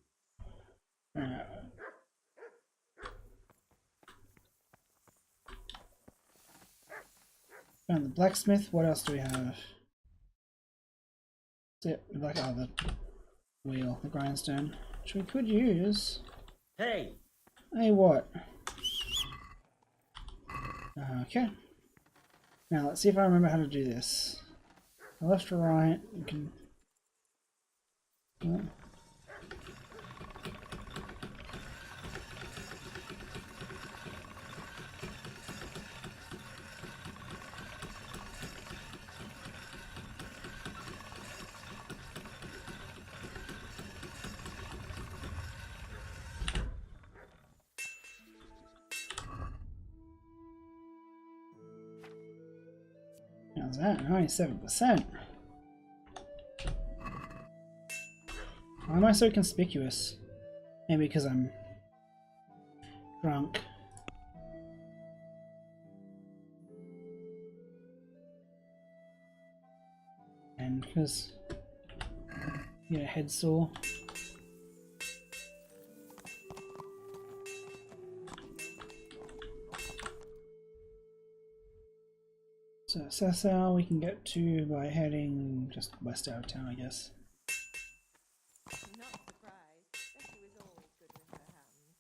Found the blacksmith. What else do we have? That's it. Like, oh, the wheel, the grindstone, which we could use. Hey! Hey, what? Okay. Now let's see if I remember how to do this. Left or right? You can. Oh. How's that? 97%. Why am I so conspicuous? Maybe because I'm drunk. And because you get a head sore. So Sessile we can get to by heading just west out of town, I guess. Not surprised. Bessie was always good with her hands.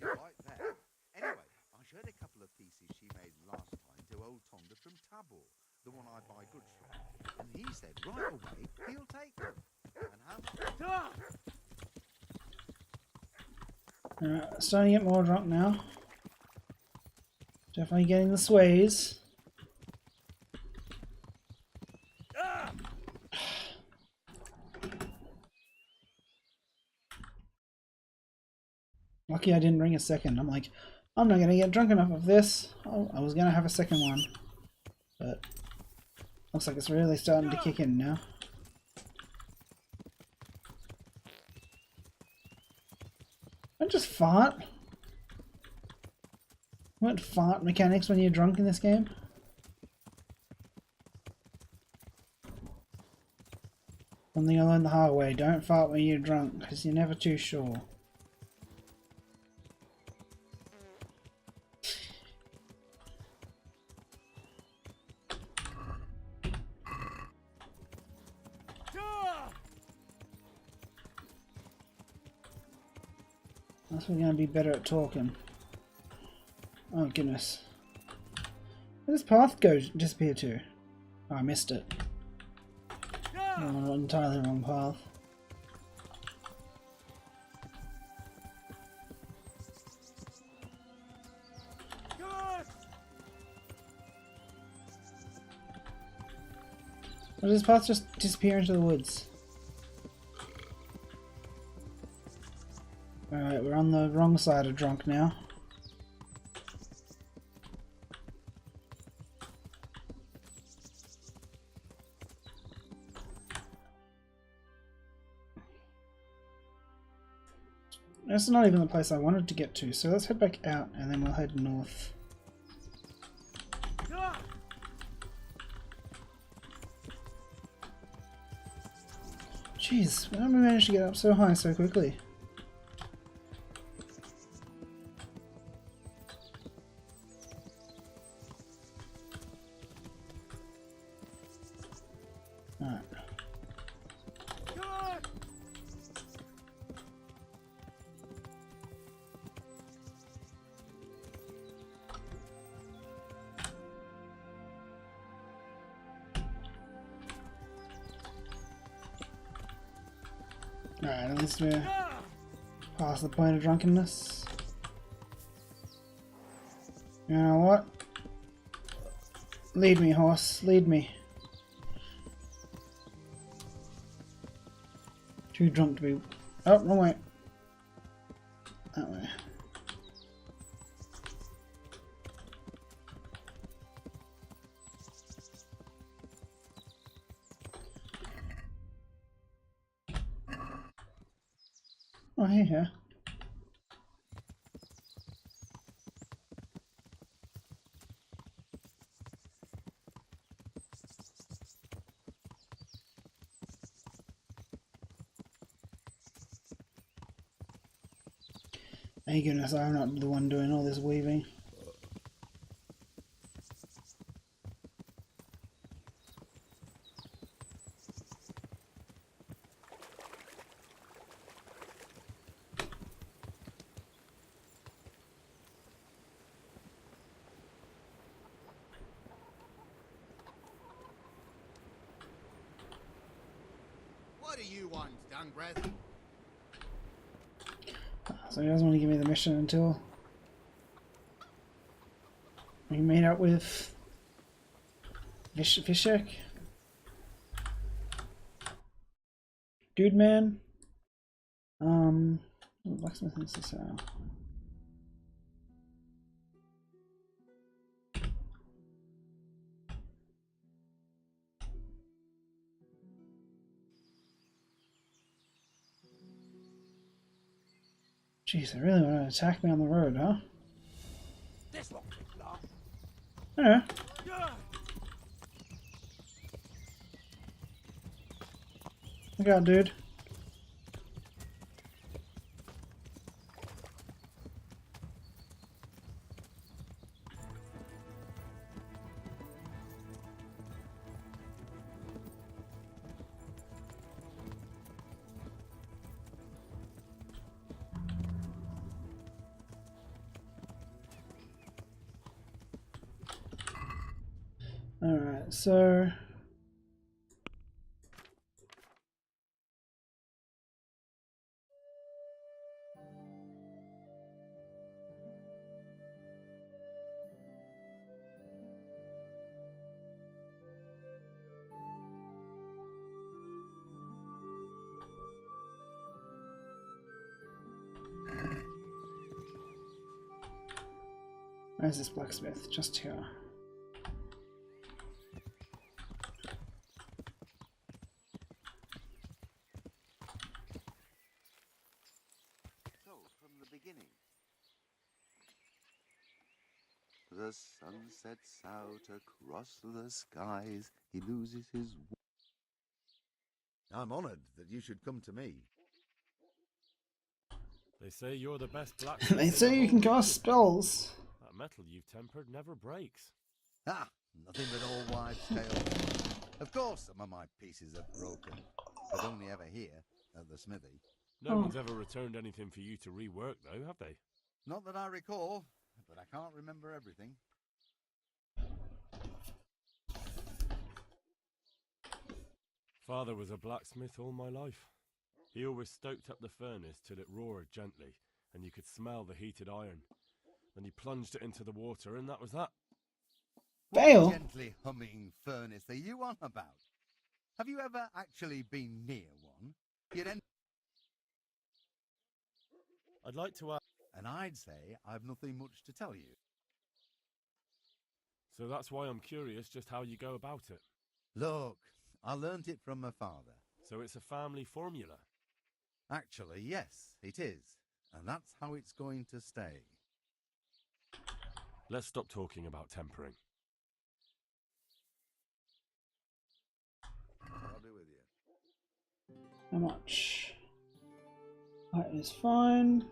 Like that. Anyway, I showed a couple of pieces she made last time to old Tonda from Tabor, the one I buy goods from. And he said right away he'll take them. And how much? Alright, starting to get more drunk now. Definitely getting the sways. Lucky I didn't bring a second. I'm like, I'm not gonna get drunk enough of this. Oh, I was gonna have a second one. But looks like it's really starting to kick in now. Don't just fart. What fart mechanics when you're drunk in this game? Something I learned the hard way. Don't fart when you're drunk, because you're never too sure. Unless we're going to be better at talking. Oh goodness. Where does path go disappear to? Oh, I missed it. Oh, entirely wrong path. Or does this path just disappear into the woods? Alright, we're on the wrong side of drunk now. That's not even the place I wanted to get to, so let's head back out and then we'll head north. Jeez, how did we manage to get up so high so quickly? Alright. Alright, at least we're past the point of drunkenness. You know what? Lead me, horse. Lead me. Too drunk to be... Oh, wrong way. That way. Oh, hey, here. Thank goodness I'm not the one doing all this weaving. What do you want, Dungbreath? So he doesn't want to give me the mission until we meet up with Vishek? Dude man? Blacksmith needs to sell. Jeez, they really want to attack me on the road, huh? This won't take long. I don't know. Look out, dude. Alright, so... Where's this blacksmith? Just here. So, from the beginning. The sun sets out across the skies. He loses his... I'm honored that you should come to me. They say you're the best blacksmith. They say you can cast spells. That metal you've tempered never breaks. Ah, nothing but all wives' tales. Of course some of my pieces are broken, but only ever here, at the smithy. No one's ever returned anything for you to rework, though, have they? Not that I recall, but I can't remember everything. Father was a blacksmith all my life. He always stoked up the furnace till it roared gently, and you could smell the heated iron. Then he plunged it into the water, and that was that. Fail. What gently humming furnace are you on about? Have you ever actually been near one? You'd end... I'd like to ask... And I'd say I've nothing much to tell you. So that's why I'm curious just how you go about it. Look, I learnt it from my father. So it's a family formula? Actually, yes, it is. And that's how it's going to stay. Let's stop talking about tempering. I'll be with you. How much? That is fine.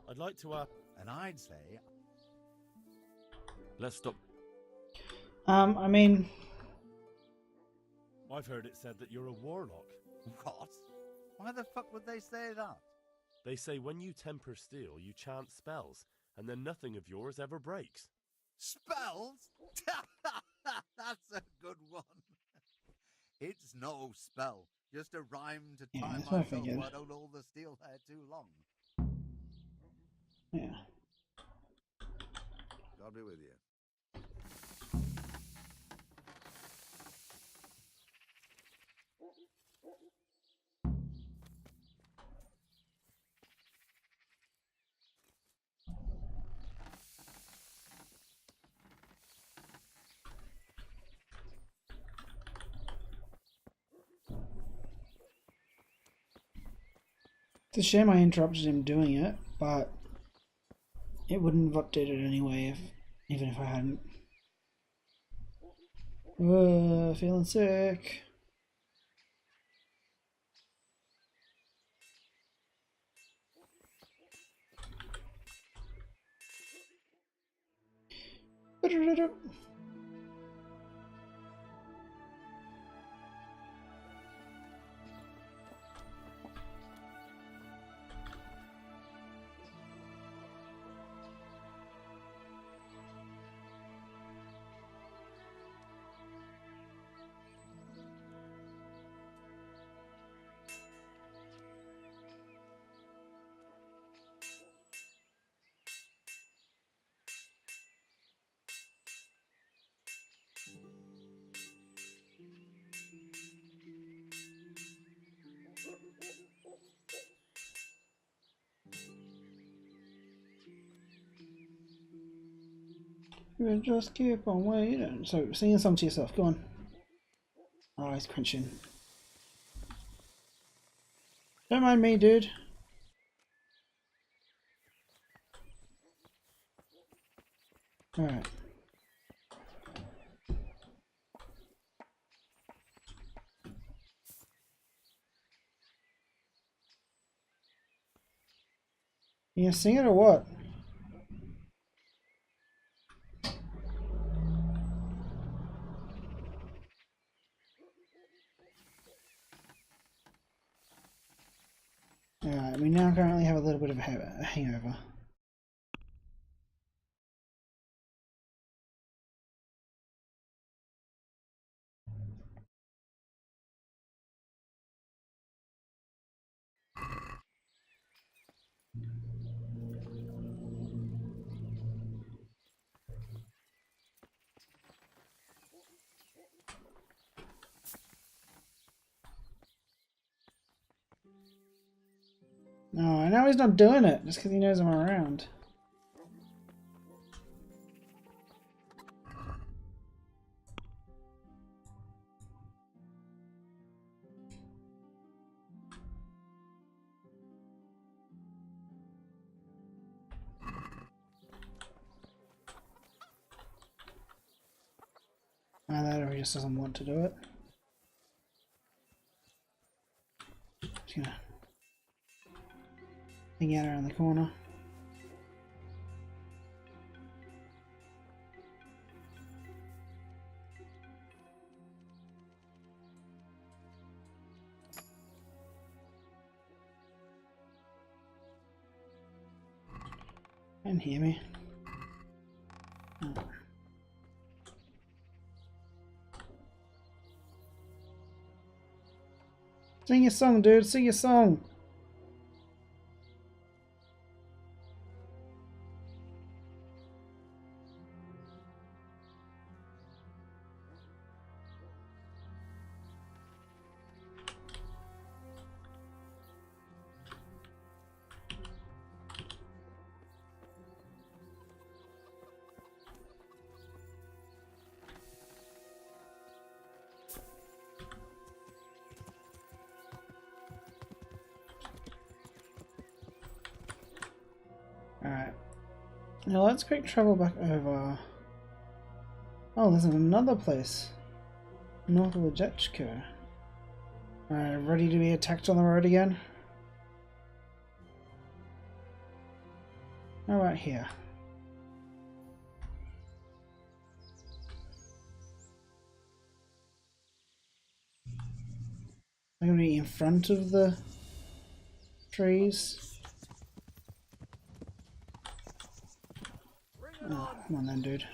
I'd like to ask... And I'd say... Let's stop... I mean... I've heard it said that you're a warlock. What? Why the fuck would they say that? They say when you temper steel, you chant spells, and then nothing of yours ever breaks. Spells? That's a good one. It's no spell, just a rhyme to time that's what I myself so figured. I don't hold the steel hair too long. Yeah. God be with you. It's a shame I interrupted him doing it, but it wouldn't have updated anyway, even if I hadn't. Feeling sick. You just keep on waiting. So, sing a song to yourself. Go on. Oh, he's crunching. Don't mind me, dude. Alright. You gonna sing it or what? Alright, we now currently have a little bit of a hangover. No, I know he's not doing it just because he knows I'm around. Either he just doesn't want to do it. Just gonna hang out around the corner. And hear me. Oh. Sing your song, dude. Sing your song. Alright. Now let's quick travel back over. Oh, there's another place. North of the Jetchko. Alright, ready to be attacked on the road again? How about here? I'm gonna be in front of the trees. Oh, come on then, dude.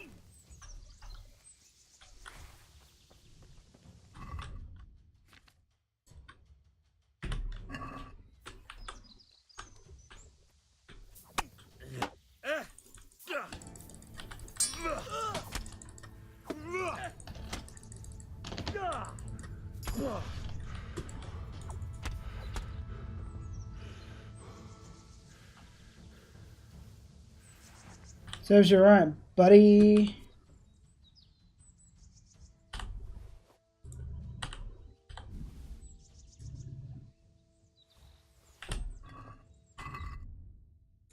Serves you right, buddy.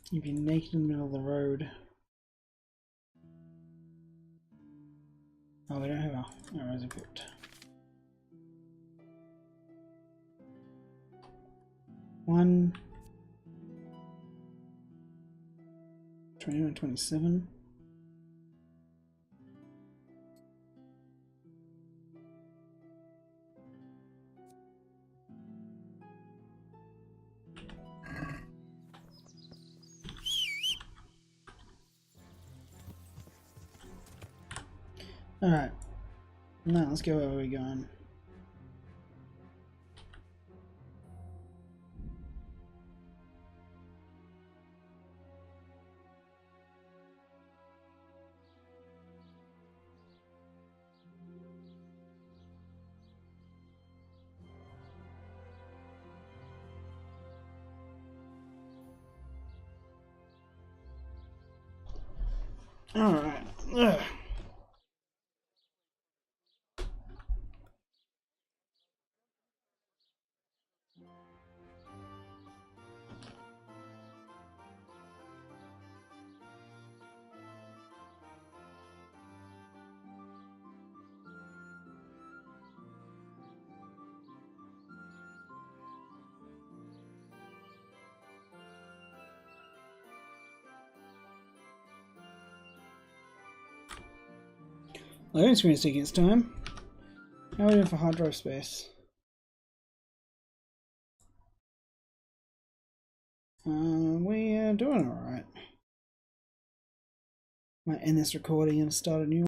You'd be naked in the middle of the road. Oh, we don't have our arrows equipped. One. 21, 27. Alright. Now let's go where we're going. Alright. Ugh. Loading screen is taking its time. How are we doing for hard drive space? We are doing alright. Might end this recording and start a new one.